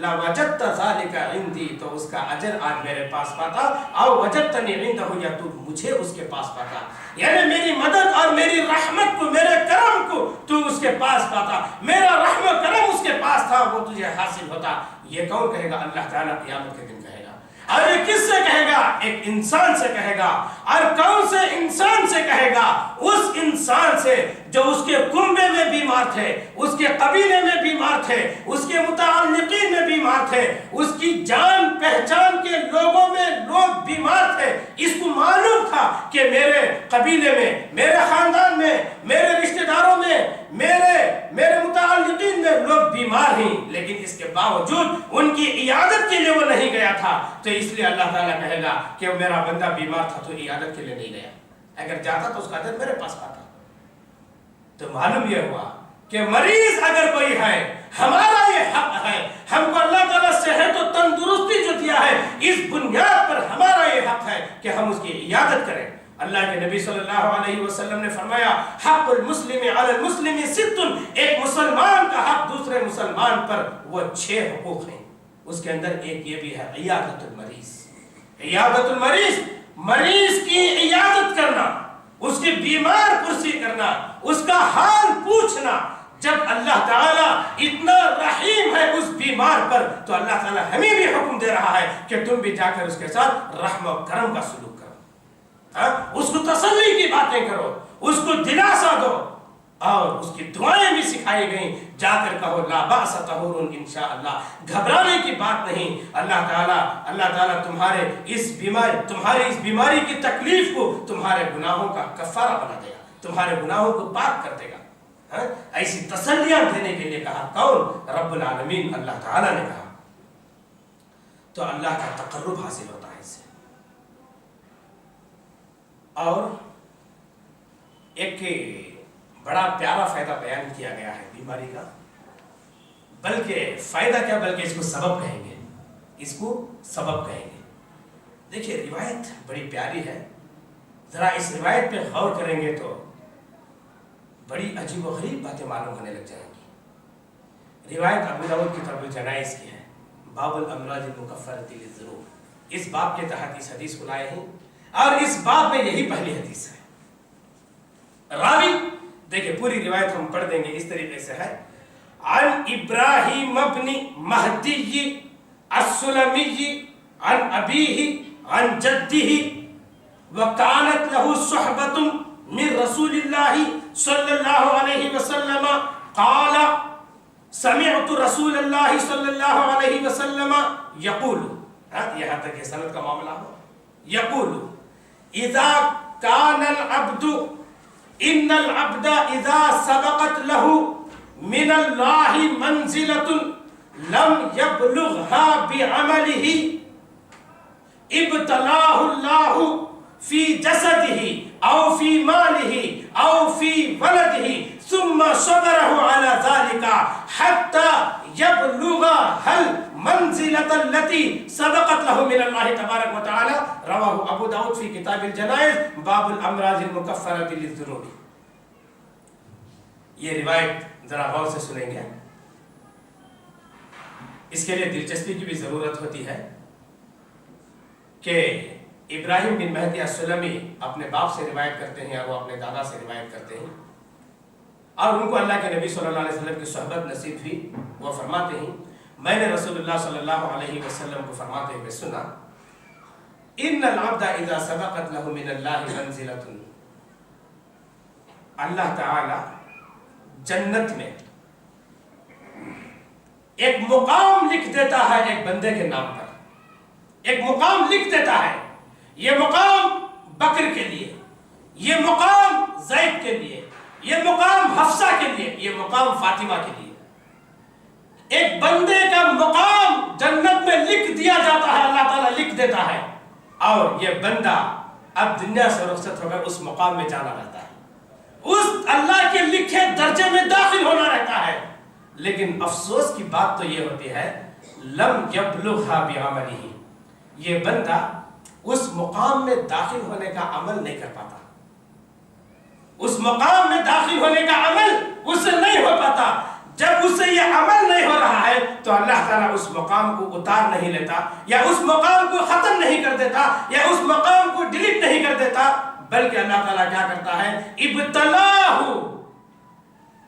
لوجدت ذلك عندي، تو اس کا اجر آج میرے پاس پاتا، او وجدتنی عنده، یا تو مجھے اس کے پاس پاتا، یعنی میری مدد اور میری رحمت کو، میرے کرم کو تو اس کے پاس پاتا، میرا رحم و کرم اس کے پاس تھا، وہ تجھے حاصل ہوتا. یہ کون کہے گا؟ اللہ تعالیٰ قیامت کے دن کہے گا. اور یہ کس سے کہے گا؟ ایک انسان سے کہے گا. اور کون سے انسان سے کہے گا؟ اس انسان سے جو اس کے کنبے میں بیمار تھے، اس کے قبیلے میں بیمار تھے، اس کے متعلقین میں بیمار تھے، اس کی جان پہچان کے لوگوں میں لوگ بیمار تھے. اس کو معلوم تھا کہ میرے قبیلے میں، میرے خاندان میں، میرے رشتہ داروں میں، میرے متعلقین میں لوگ بیمار ہیں، لیکن اس کے باوجود ان کی عیادت کے لیے وہ نہیں گیا تھا. تو اس لیے اللہ تعالیٰ کہے گا کہ میرا بندہ بیمار تھا تو عیادت کے لیے نہیں گیا، اگر جاتا تو اس کا اجر میرے پاس پاتا. تو معلوم یہ ہوا کہ مریض اگر کوئی ہے، ہمارا یہ حق ہے، ہم کو اللہ تعالیٰ صحت و تندرستی جو دیا ہے، اس بنیاد پر ہمارا یہ حق ہے کہ ہم اس کی عیادت کریں. اللہ کے نبی صلی اللہ علیہ وسلم نے فرمایا حق المسلم علی المسلم ست، ایک مسلمان کا حق دوسرے مسلمان پر وہ 6 حقوق ہیں. اس کے اندر ایک یہ بھی ہے عیادت المریض. عیادت المریض، مریض کی عیادت کرنا، اس کی بیمار پرسی کرنا، اس کا حال پوچھنا. جب اللہ تعالیٰ اتنا رحیم ہے اس بیمار پر، تو اللہ تعالیٰ ہمیں بھی حکم دے رہا ہے کہ تم بھی جا کر اس کے ساتھ رحم و کرم کا سلوک کرو، اس کو تسلی کی باتیں کرو، اس کو دلاسا دو، اور اس کی دعائیں بھی سکھائی گئیں. جا کر کہو لا باس طہور انشاءاللہ، گھبرانے کی بات نہیں. اللہ تعالیٰ تمہاری اس بیماری کی تکلیف کو تمہارے گناہوں کا کفارہ بنا دے گا، تمہارے گناہوں کو پاک کر دے گا. ایسی تسلیاں دینے کے لیے کہا کون؟ رب العالمین اللہ تعالیٰ نے کہا. تو اللہ کا تقرب حاصل ہوتا ہے اس سے. اور ایک بڑا پیارا فائدہ بیان کیا گیا ہے بیماری کا، بلکہ فائدہ کیا، بلکہ اس کو سبب کہیں گے، اس کو سبب کہیں گے. دیکھیے روایت بڑی پیاری ہے، ذرا اس روایت پہ غور کریں گے تو بڑی عجیب و غریب باتیں معلوم ہونے لگ جائیں گی. روایت ابو داؤد کتاب الجنائز کی ہے، باب الامراض المکفرۃ للذنوب. اس باب کے تحت اس حدیث کو لائے ہیں، اور اس باب میں یہی پہلی حدیث ہے. راوی دیکھیں پوری روایت ہم پڑھ دیں گے، اس طریقے سے ہے. عن ابراہیم ابن مہدی السلمی عن ابیہ عن جدہ وکانت لہ صحبۃ من رسول اللہ صلی اللہ علیہ وسلم قال سمعت رسول اللہ صلی اللہ علیہ وسلم یقول، یہاں تک یہ سند کا معاملہ ہو، یقول اذا کان العبد ان العبد اذا سبقت له من اللہ منزلۃ لم يبلغها بعمله ابتلاه اللہ فی جسده او فی ماله او فی ولده ثم صبره على ذلك حتى يبلغ المنزلة التي سبقت له من الله تبارك وتعالى. رواه ابو داود في كتاب الجنائز باب الامراض المكفرة للذنوب. یہ روایت ذرا غور سے سنیں گے، اس کے لیے دلچسپی کی بھی ضرورت ہوتی ہے کہ ابراہیم بن مہدی السلمی اپنے باپ سے روایت کرتے ہیں اور وہ اپنے دادا سے روایت کرتے ہیں، اور ان کو اللہ کے نبی صلی اللہ علیہ وسلم کی صحبت نصیب ہوئی. وہ فرماتے ہیں میں نے رسول اللہ صلی اللہ علیہ وسلم کو فرماتے ہوئے سنا ان العبد اذا سبقت له من اللہ منزلۃ، اللہ تعالی جنت میں ایک مقام لکھ دیتا ہے ایک بندے کے نام پر، ایک مقام لکھ دیتا ہے. یہ مقام بکر کے لیے، یہ مقام زید کے لیے، یہ مقام حفصہ کے لیے، یہ مقام فاطمہ کے لیے. ایک بندے کا مقام جنت میں لکھ دیا جاتا ہے، اللہ تعالیٰ لکھ دیتا ہے، اور یہ بندہ اب دنیا سے رخصت ہو کر اس مقام میں جانا رہتا ہے، اس اللہ کے لکھے درجے میں داخل ہونا رہتا ہے. لیکن افسوس کی بات تو یہ ہوتی ہے لم یبلغھا بعملہ، یہ بندہ اس مقام میں داخل ہونے کا عمل نہیں کر پاتا، اس مقام میں داخل ہونے کا عمل اس سے نہیں ہو پاتا. جب اس سے یہ عمل نہیں ہو رہا ہے تو اللہ تعالیٰ اس مقام کو اتار نہیں لیتا، یا اس مقام کو ختم نہیں کر دیتا، یا اس مقام کو ڈیلیٹ نہیں کر دیتا، بلکہ اللہ تعالیٰ کیا کرتا ہے، ابتلاہ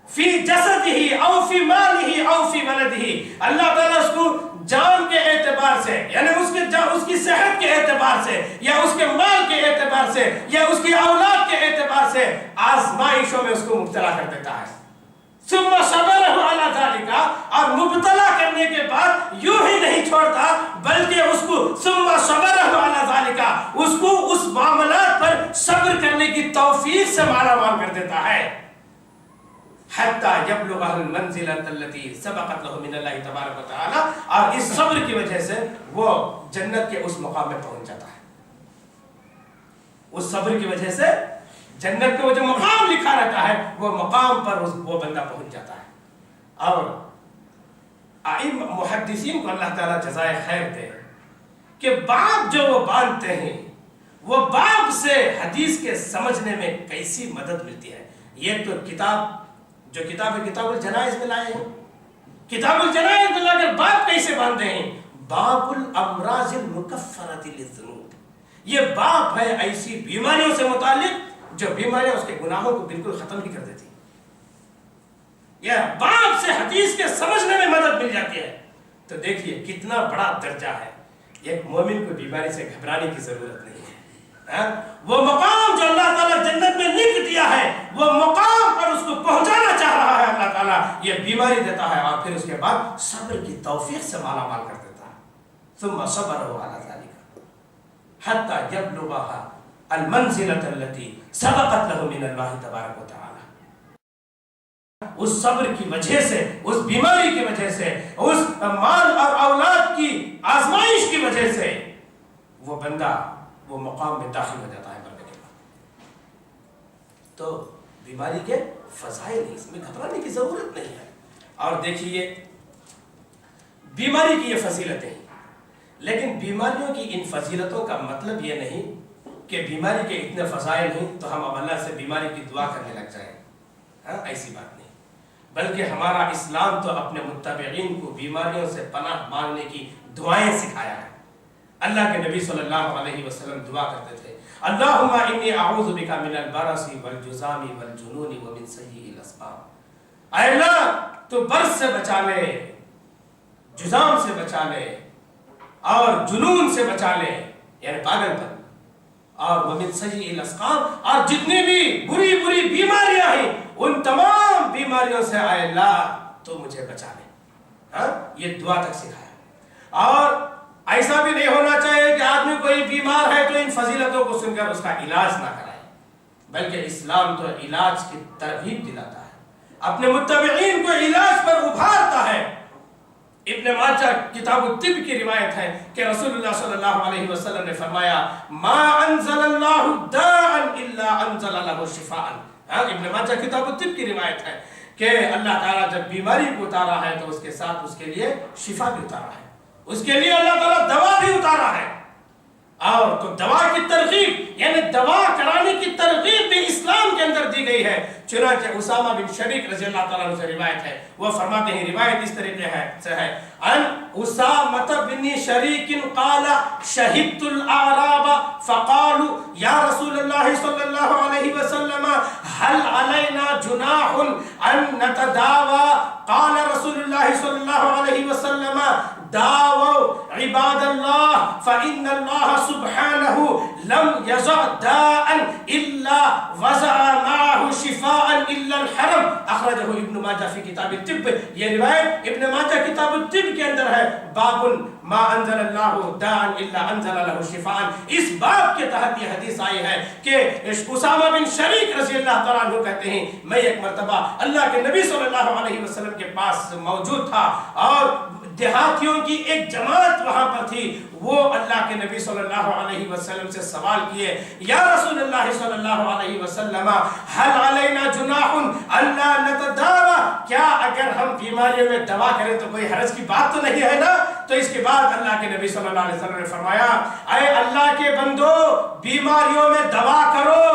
فی جسدہ او فی مالہ او فی ولدہ، اللہ تعالیٰ اس کو جان کے اعتبار سے، یعنی اس کی صحت کے اعتبار سے، یا اس کے مال کے اعتبار سے، یا اس کی اولاد کے اعتبار سے آزمائشوں میں اس کو مبتلا کر دیتا ہے. ثم صبرہ علی ذلک، اور مبتلا کرنے کے بعد یوں ہی نہیں چھوڑتا، بلکہ اس کو ثم صبرہ علی ذلک، اس کو اس معاملات پر صبر کرنے کی توفیق سے مالا مال کر دیتا ہے، حتی یبلغ المنزلۃ التي سبقت له من اللہ تبارک و تعالی، اور اس صبر کی وجہ سے وہ جنت کے اس مقام میں پہنچ جاتا ہے. اس صبر کی وجہ سے جنت کا وہ جو مقام لکھا رہتا ہے وہ مقام پر وہ بندہ پہنچ جاتا ہے. اور محدثین کو اللہ تعالیٰ جزائے خیر دے کہ باب جو وہ باندھتے ہیں، وہ باب سے حدیث کے سمجھنے میں کیسی مدد ملتی ہے. یہ تو جو کتاب ہے کتاب الجنائز میں لائے ہیں، کتاب الجنائز میں لا کر باب کیسے باندھتے ہیں، باب الامراض المکفرۃ للذنوب. یہ باب ہے ایسی بیماریوں سے متعلق جو بیماریاں اس کے گناہوں کو بالکل ختم بھی کر دیتی. یہ باب سے حدیث کے سمجھنے میں مدد مل جاتی ہے. تو دیکھیے کتنا بڑا درجہ ہے. ایک مومن کو بیماری سے گھبرانے کی ضرورت نہیں ہے. وہ مقام جو اللہ تعالیٰ جنت میں لکھ دیا ہے، وہ مقام پر اس کو پہنچانا چاہ رہا ہے اللہ تعالیٰ، یہ بیماری دیتا ہے اور پھر اس کے بعد صبر کی توفیق سے مالا مال کر دیتا ہے. ثم صبرہ علی ذلک حتی یبلغھا المنزلۃ التي سبقت له من اللہ تبارک و تعالی. اس صبر کی وجہ سے، اس بیماری کی وجہ سے، اس مال اور اولاد کی آزمائش کی وجہ سے وہ بندہ وہ مقام میں داخل ہو جاتا ہے مرنے کے بعد. تو بیماری کے فضائل ہیں، اس میں گھبرانے کی ضرورت نہیں ہے. اور دیکھیے بیماری کی یہ فضیلتیں ہیں، لیکن بیماریوں کی ان فضیلتوں کا مطلب یہ نہیں کہ بیماری کے اتنے فضائل ہیں تو ہم اب اللہ سے بیماری کی دعا کرنے لگ جائیں. ایسی بات نہیں، بلکہ ہمارا اسلام تو اپنے متبعین کو بیماریوں سے پناہ مانگنے کی دعائیں سکھایا ہے. اللہ کے نبی صلی اللہ علیہ وسلم دعا کرتے تھے، اللہم انی اعوذ بک من البرص والجذام والجنون ومن سیئ الاسقام. اے اللہ تو برص سے بچا لے، جذام سے بچا لے، اور جنون سے بچا لے یعنی پاگل پن، اور ومن سیئ الاسقام، اور جتنی بھی بری بری بیماریاں ہیں ان تمام بیماریوں سے اے اللہ تو مجھے بچا لے. یہ دعا تک سکھایا. اور ایسا بھی نہیں ہونا چاہیے کہ آدمی کوئی بیمار ہے تو ان فضیلتوں کو سن کر اس کا علاج نہ کرائے، بلکہ اسلام تو علاج کی ترغیب دلاتا ہے، اپنے متبعین کو علاج پر ابھارتا ہے. ابن ماجہ کتاب الطب کی روایت ہے کہ رسول اللہ صلی اللہ علیہ وسلم نے فرمایا ما انزل اللہ داء الا انزل له شفاء. ابن ماجہ کتاب الطب کی روایت ہے کہ اللہ تعالیٰ جب بیماری کو اتارا ہے تو اس کے ساتھ اس کے لیے شفا بھی اتارا ہے، اس کے لیے اللہ تعالیٰ دوا بھی اتارا ہے. اور تو دوا کی ترغیب یعنی دوا کرانے کی ترغیب بھی اسلام کے اندر دی گئی ہے. چنانچہ اسامہ بن شریک رضی اللہ تعالیٰ عنہ سے روایت ہے، وہ فرماتے ہیں، روایت اس طریقے سے ہے، ان اسامہ بن شریک قال شہدت الاعراب فقالوا یا رسول اللہ صلی اللہ علیہ وسلم هل علینا جناح ان نتداوى؟ قال رسول اللہ صلی اللہ علیہ وسلم داووا عباد اللہ فإن اللہ سبحانہ لم يزع داء الا وزع معه شفاء الا الحرم اخرجہ ابن ماجہ فی کتاب الطب. یہ روایت ابن ماجہ کتاب الطب کے اندر ہے. باب ما انزل اللہ داء الا انزل له شفاء. اس باب کے تحت یہ حدیث آئی ہے کہ اسامہ بن شریک رضی اللہ تعالیٰ عنہ کہتے ہیں میں ایک مرتبہ اللہ کے نبی صلی اللہ علیہ وسلم کے پاس موجود تھا اور دیہاتیوں کی ایک جماعت وہاں پر تھی. وہ اللہ کے نبی صلی اللہ علیہ وسلم سے سوال کیے یا رسول اللہ صلی اللہ علیہ وسلم حل علینا جناح اللہ نتداوی, کیا اگر ہم بیماریوں میں دوا کریں تو کوئی حرج کی بات تو نہیں ہے نا؟ تو اس کے بعد اللہ کے نبی صلی اللہ علیہ وسلم نے فرمایا اے اللہ کے بندو بیماریوں میں دوا کرو,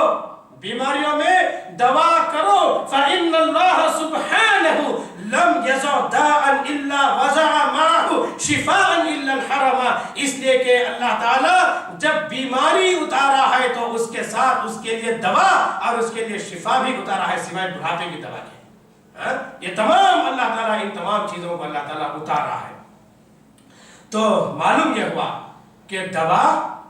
بیماریوں میں دوا کرو. فإن اللہ سبحانہ لم یزع داء الا وضع معه شفاء الا الحرم. اس لیے کہ اللہ تعالیٰ جب بیماری اتارا ہے تو اس کے ساتھ اس کے لیے دوا اور اس کے لیے شفا بھی اتارا ہے سوائے بڑھاپے کی دوا کے. یہ تمام اللہ تعالیٰ ان تمام چیزوں کو اللہ تعالیٰ اتارا ہے. تو معلوم یہ ہوا کہ دوا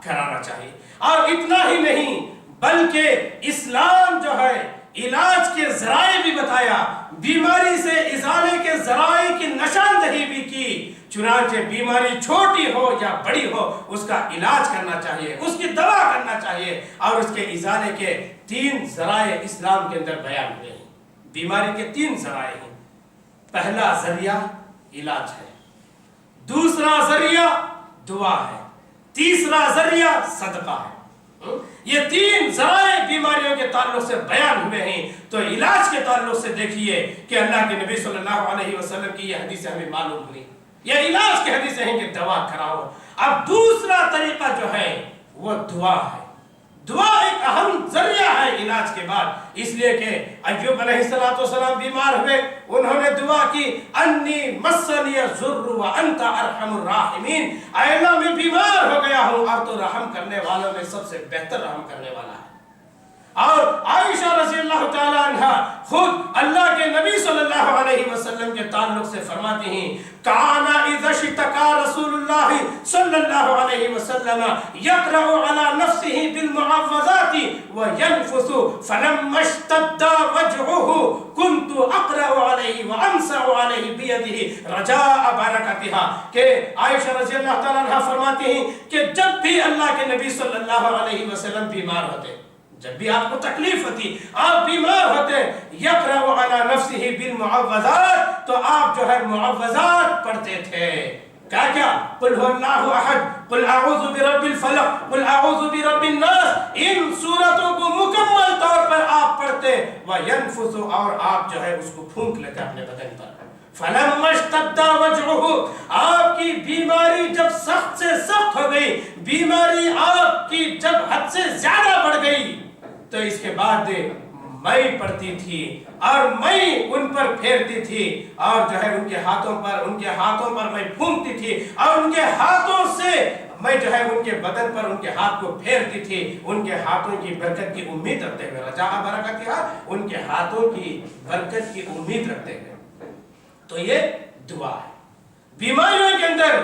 کرانا چاہیے. اور اتنا ہی نہیں بلکہ اسلام جو ہے علاج کے ذرائع بھی بتایا, بیماری سے ازالے کے ذرائع کی نشاندہی بھی کی. چنانچہ بیماری چھوٹی ہو یا بڑی ہو اس کا علاج کرنا چاہیے, اس کی دوا کرنا چاہیے اور اس کے ازالے کے 3 ذرائع اسلام کے اندر بیان ہوئے ہیں. بیماری کے 3 ذرائع ہیں. پہلا ذریعہ علاج ہے, دوسرا ذریعہ دعا ہے, تیسرا ذریعہ صدقہ ہے. یہ 3 ذرائع بیماریوں کے تعلق سے بیان ہوئے ہیں. تو علاج کے تعلق سے دیکھیے کہ اللہ کے نبی صلی اللہ علیہ وسلم کی یہ حدیثیں ہمیں معلوم ہوئی. یہ علاج کی حدیثیں ہیں کہ دوا کراؤ. اب دوسرا طریقہ جو ہے وہ دعا ہے. دعا ایک اہم ذریعہ ہے علاج کے بعد, اس لیے کہ ایوب علیہ السلام بیمار ہوئے, انہوں نے دعا کی انی مسنی الضر وانت ارحم الراحمین, اے اللہ میں بیمار ہو گیا ہوں اور تو رحم کرنے والوں میں سب سے بہتر رحم کرنے والا ہے. اور عائشہ رضی اللہ تعالی عنہ خود اللہ کے نبی صلی اللہ علیہ وسلم کے تعلق سے فرماتی ہیں کانا اذا اشتکا رسول اللہ صلی اللہ علیہ وسلم یقرأ علی نفسه بالمعوذات وینفث فلما اشتد وجعه كنت اقرأ علیہ وامسح علیہ بیدہ رجاء برکتها. کہ عائشہ رضی اللہ تعالی عنہ فرماتی ہیں کہ جب بھی اللہ کے نبی صلی اللہ علیہ وسلم بیمار ہوتے, جب بھی آپ کو تکلیف ہوتی, آپ بیمار ہوتے, یقرأ علی نفسه بالمعوذات, تو آپ جو ہے معوذات پڑھتے تھے. کیا قل هو اللہ احد, قل اعوذ برب الفلق, قل اعوذ برب الناس, ان سورتوں کو مکمل طور پر آپ پڑھتے. وینفث, اور آپ جو ہے اس کو پھونک لیتے اپنے بدن پر. فلما اشتد وجعه, آپ کی بیماری جب سخت سے سخت ہو گئی, بیماری آپ کی جب حد سے زیادہ بڑھ گئی, تو اس کے بعد میں پڑتی تھی اور میں ان پر پھیرتی تھی اور جو ہے ان کے ہاتھوں پر میں پھونکتی تھی اور ان کے ہاتھوں سے میں جو ہے ان کے بدن پر ان کے ہاتھ کو پھیرتی تھی, ان کے ہاتھوں کی برکت کی امید رکھتے ہوئے. رجاء برکتہا, ان کے ہاتھوں کی برکت کی امید رکھتے ہوئے. تو یہ دعا ہے. بیماریوں کے اندر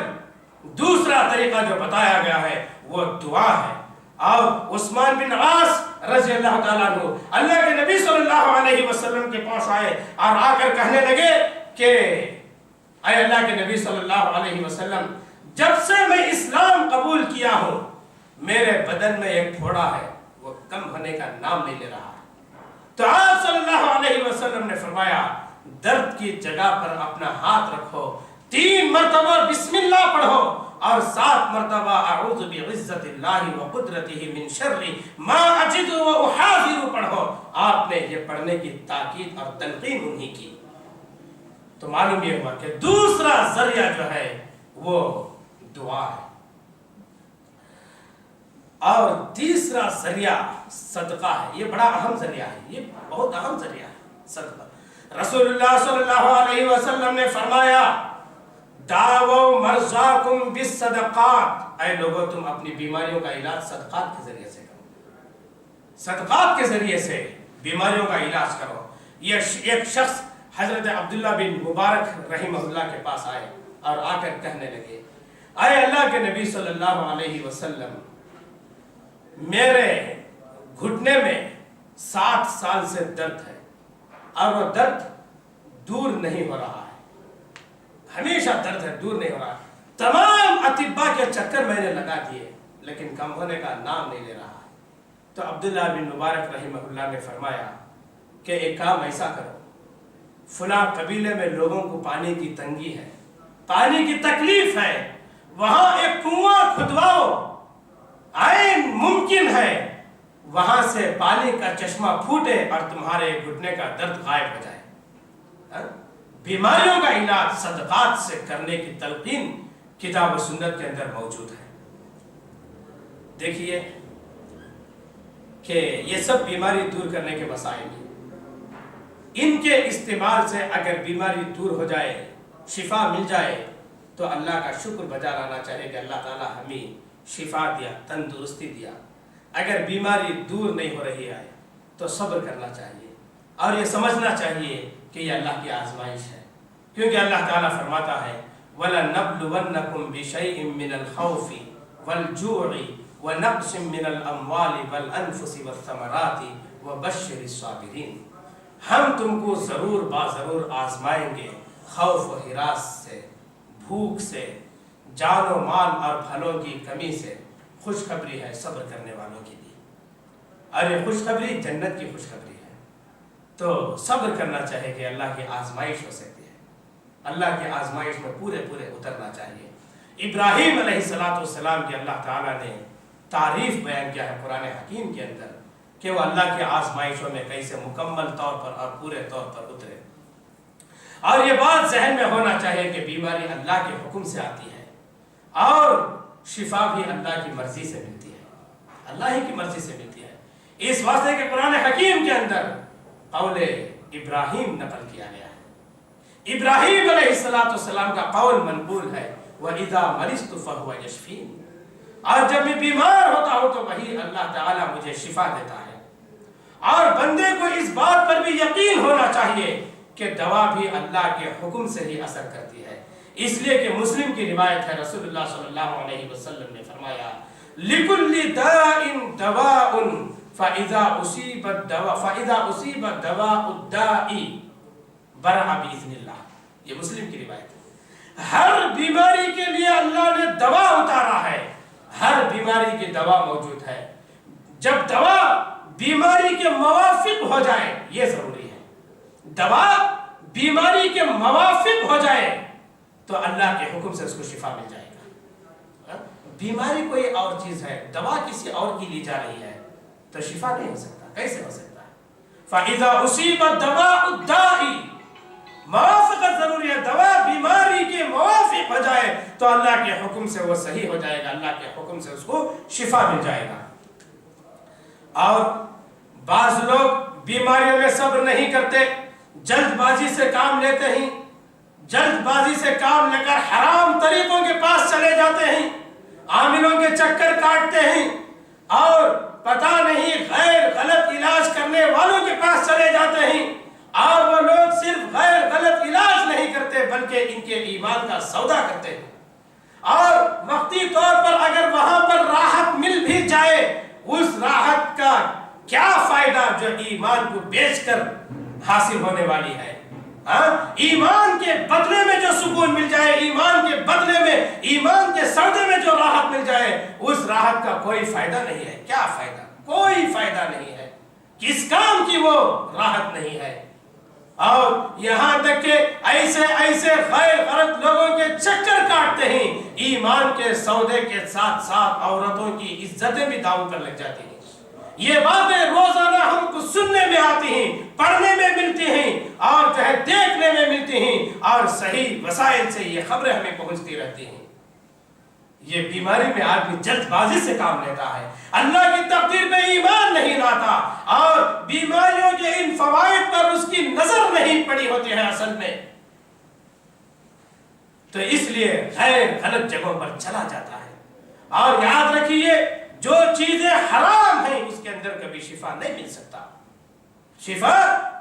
دوسرا طریقہ جو بتایا گیا ہے وہ دعا ہے. اور عثمان بن عاص رضی اللہ تعالیٰ عنہ اللہ کے نبی صلی اللہ علیہ وسلم کے پاس آئے اور آ کر کہنے لگے کہ اے اللہ کے نبی صلی اللہ علیہ وسلم, جب سے میں اسلام قبول کیا ہوں میرے بدن میں ایک پھوڑا ہے, وہ کم ہونے کا نام نہیں لے رہا. تو آپ صلی اللہ علیہ وسلم نے فرمایا درد کی جگہ پر اپنا ہاتھ رکھو, 3 مرتبہ بسم اللہ پڑھو اور 7 مرتبہ اعوذ بعزت اللہ وقدرتہ من شر ما اجد واحاذر پڑھو. آپ نے یہ پڑھنے کی تاکید اور تلقین انہی کی. تو معلوم یہ ہوا کہ دوسرا ذریعہ جو ہے وہ دعا ہے. اور تیسرا ذریعہ صدقہ ہے. یہ بڑا اہم ذریعہ ہے, یہ بہت اہم ذریعہ ہے صدقہ. رسول اللہ صلی اللہ علیہ وسلم نے فرمایا داؤ مرضاکم بالصدقات, اے لوگو تم اپنی بیماریوں کا علاج صدقات کے ذریعے سے کرو, صدقات کے ذریعے سے بیماریوں کا علاج کرو. یہ ایک شخص حضرت عبداللہ بن مبارک رحمہ اللہ کے پاس آئے اور آ کر کہنے لگے اے اللہ کے نبی صلی اللہ علیہ وسلم, میرے گھٹنے میں 60 سال سے درد ہے اور وہ درد دور نہیں ہو رہا ہے، ہمیشہ درد ہے، دور نہیں ہو رہا ہے۔ تمام اطباء کے چکر میں نے لگا دیے لیکن کم ہونے کا نام نہیں لے رہا ہے۔ تو عبداللہ بن مبارک رحمہ اللہ نے فرمایا کہ ایک کام ایسا کرو، فلاں قبیلے میں لوگوں کو پانی کی تنگی ہے، پانی کی تکلیف ہے، وہاں ایک کنواں کھدواؤ، عین ممکن ہے وہاں سے پانی کا چشمہ پھوٹے اور تمہارے گھٹنے کا درد غائب ہو جائے۔ بیماریوں کا علاج صدقات سے کرنے کی تلقین کتاب و سنت کے اندر موجود ہے۔ دیکھیے کہ یہ سب بیماری دور کرنے کے وسائل ہیں، ان کے استعمال سے اگر بیماری دور ہو جائے، شفا مل جائے تو اللہ کا شکر بجا لانا چاہیے کہ اللہ تعالیٰ ہمیں شفا دیا، تندرستی دیا۔ اگر بیماری دور نہیں ہو رہی ہے تو صبر کرنا چاہیے اور یہ سمجھنا چاہیے کہ یہ اللہ کی آزمائش ہے، کیونکہ اللہ تعالیٰ فرماتا ہے وَلَنَبْلُوَنَّكُمْ بِشَيْءٍ مِّنَ الْخَوْفِ وَالْجُوعِ وَنَقْصٍ مِّنَ الْأَمْوَالِ وَالْأَنفُسِ وَالثَّمَرَاتِ وَبَشِّرِ الصَّابِرِينَ۔ ہم تم کو ضرور بازضرور آزمائیں گے، خوف و ہراس سے، بھوک سے، جان و مال اور پھلوں کی کمی سے۔ خوشخبری ہے صبر کرنے والوں کے لیے، اور یہ خوشخبری جنت کی خوشخبری ہے۔ تو صبر کرنا چاہیے کہ اللہ کی آزمائش ہو سکتی ہے، اللہ کی آزمائش میں پورے اترنا چاہیے۔ ابراہیم علیہ السلام کی اللہ تعالیٰ نے تعریف بیان کیا ہے قرآن حکیم کے اندر کہ وہ اللہ کی آزمائشوں میں کیسے مکمل طور پر اور پورے طور پر اترے۔ اور یہ بات ذہن میں ہونا چاہیے کہ بیماری اللہ کے حکم سے آتی ہے اور شفا بھی اللہ کی مرضی سے ملتی ہے، اللہ ہی کی مرضی سے ملتی ہے۔ اس واسطے کہ قرآن حکیم کے اندر قول ابراہیم نقل کیا گیا ہے۔ ابراہیم علیہ السلام کا قول منقول ہے وَإِذَا مَرِضْتُ فَهُوَ يَشْفِينِ، اور جب میں بیمار ہوتا ہوں تو وہی اللہ تعالیٰ مجھے شفا دیتا ہے۔ اور بندے کو اس بات پر بھی یقین ہونا چاہیے کہ دوا بھی اللہ کے حکم سے ہی اثر کرتی ہے، اس لیے کہ مسلم کی روایت ہے، رسول اللہ صلی اللہ علیہ وسلم نے فرمایا لِكُلِّ دَاءٍ دَوَاءٌ فَإِذَا أُصِيبَ دَوَاءُ الدَّاءِ بَرَأَ بِإِذْنِ اللہ، یہ مسلم کی روایت ہے۔ ہر بیماری کے لیے اللہ نے دوا اتارا ہے، ہر بیماری کی دوا موجود ہے۔ جب دوا بیماری کے موافق ہو جائے، یہ ضروری ہے، دوا بیماری کے موافق ہو جائے تو اللہ کے حکم سے اس کو شفا مل جائے گا۔ بیماری کوئی اور چیز ہے، دوا کسی اور کی لی جا رہی ہے تو شفا نہیں ہو سکتا، کیسے ہو سکتا ہے؟ فَإِذَا أُصِيبَ دَوَاءُ الدَّاءِ، موافقت ضروری ہے، دوا بیماری کے موافق ہو جائے تو اللہ کے حکم سے وہ صحیح ہو جائے گا، اللہ کے حکم سے اس کو شفا مل جائے گا۔ اور بعض لوگ بیماریوں میں صبر نہیں کرتے، جلد بازی سے کام لیتے ہیں، جلد بازی سے کام لے کر حرام طریقوں کے پاس چلے جاتے ہیں، عاملوں کے چکر کاٹتے ہیں اور پتہ نہیں غیر غلط علاج کرنے والوں کے پاس چلے جاتے ہیں۔ اور وہ لوگ صرف غیر غلط علاج نہیں کرتے بلکہ ان کے ایمان کا سودا کرتے ہیں، اور وقتی طور پر اگر وہاں پر راحت مل بھی جائے، اس راحت کا کیا فائدہ جو ایمان کو بیچ کر حاصل ہونے والی ہے؟ ایمان کے بدلے میں جو سکون مل جائے، ایمان کے بدلے میں، ایمان کے سودے میں جو راحت مل جائے، اس راحت کا کوئی فائدہ نہیں ہے۔ کیا فائدہ؟ کوئی فائدہ نہیں ہے، کس کام کی وہ راحت نہیں ہے۔ اور یہاں تک کہ ایسے غیر غلط لوگوں کے چکر کاٹتے ہیں، ایمان کے سودے کے ساتھ ساتھ عورتوں کی عزتیں بھی داؤں پر لگ جاتی ہیں۔ یہ باتیں روزانہ ہم کو سننے میں آتی ہیں، پڑھنے میں ملتی ہیں اور جو ہے دیکھنے میں ملتی ہیں، اور صحیح وسائل سے یہ خبریں ہمیں پہنچتی رہتی ہیں۔ یہ بیماری میں آدمی جلد بازی سے کام لیتا ہے، اللہ کی تقدیر میں ایمان نہیں لاتا، اور بیماریوں کے ان فوائد پر اس کی نظر نہیں پڑی ہوتی ہے اصل میں، تو اس لیے غیر غلط جگہوں پر چلا جاتا ہے۔ اور یاد رکھیے جو چیزیں حرام ہیں اس کے اندر کبھی شفا نہیں مل سکتا، شفا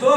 2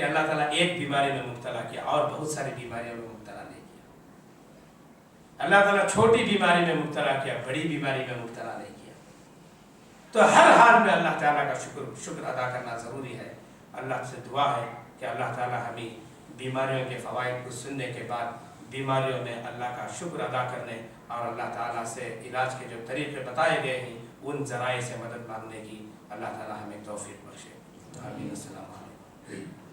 کہ اللہ تعالیٰ ایک بیماری میں مبتلا کیا اور بہت ساری بیماریوں میں مبتلا نہیں کیا. اللہ تعالیٰ چھوٹی بیماری میں مبتلا کیا، بڑی بیماری میں مبتلا نہیں کیا. تو ہر حال میں اللہ تعالیٰ کا شکر ادا کرنا ضروری ہے. اللہ سے دعا ہے کہ اللہ تعالیٰ ہمیں بیماریوں کے فوائد کو سننے کے بعد بیماریوں میں اللہ کا شکر ادا کرنے اور اللہ تعالیٰ سے علاج کے جو طریقے بتائے گئے ہیں ان ذرائع سے مدد مانگنے کی اللہ تعالیٰ ہمیں توفیق بخشے. آمین. السلام علیکم.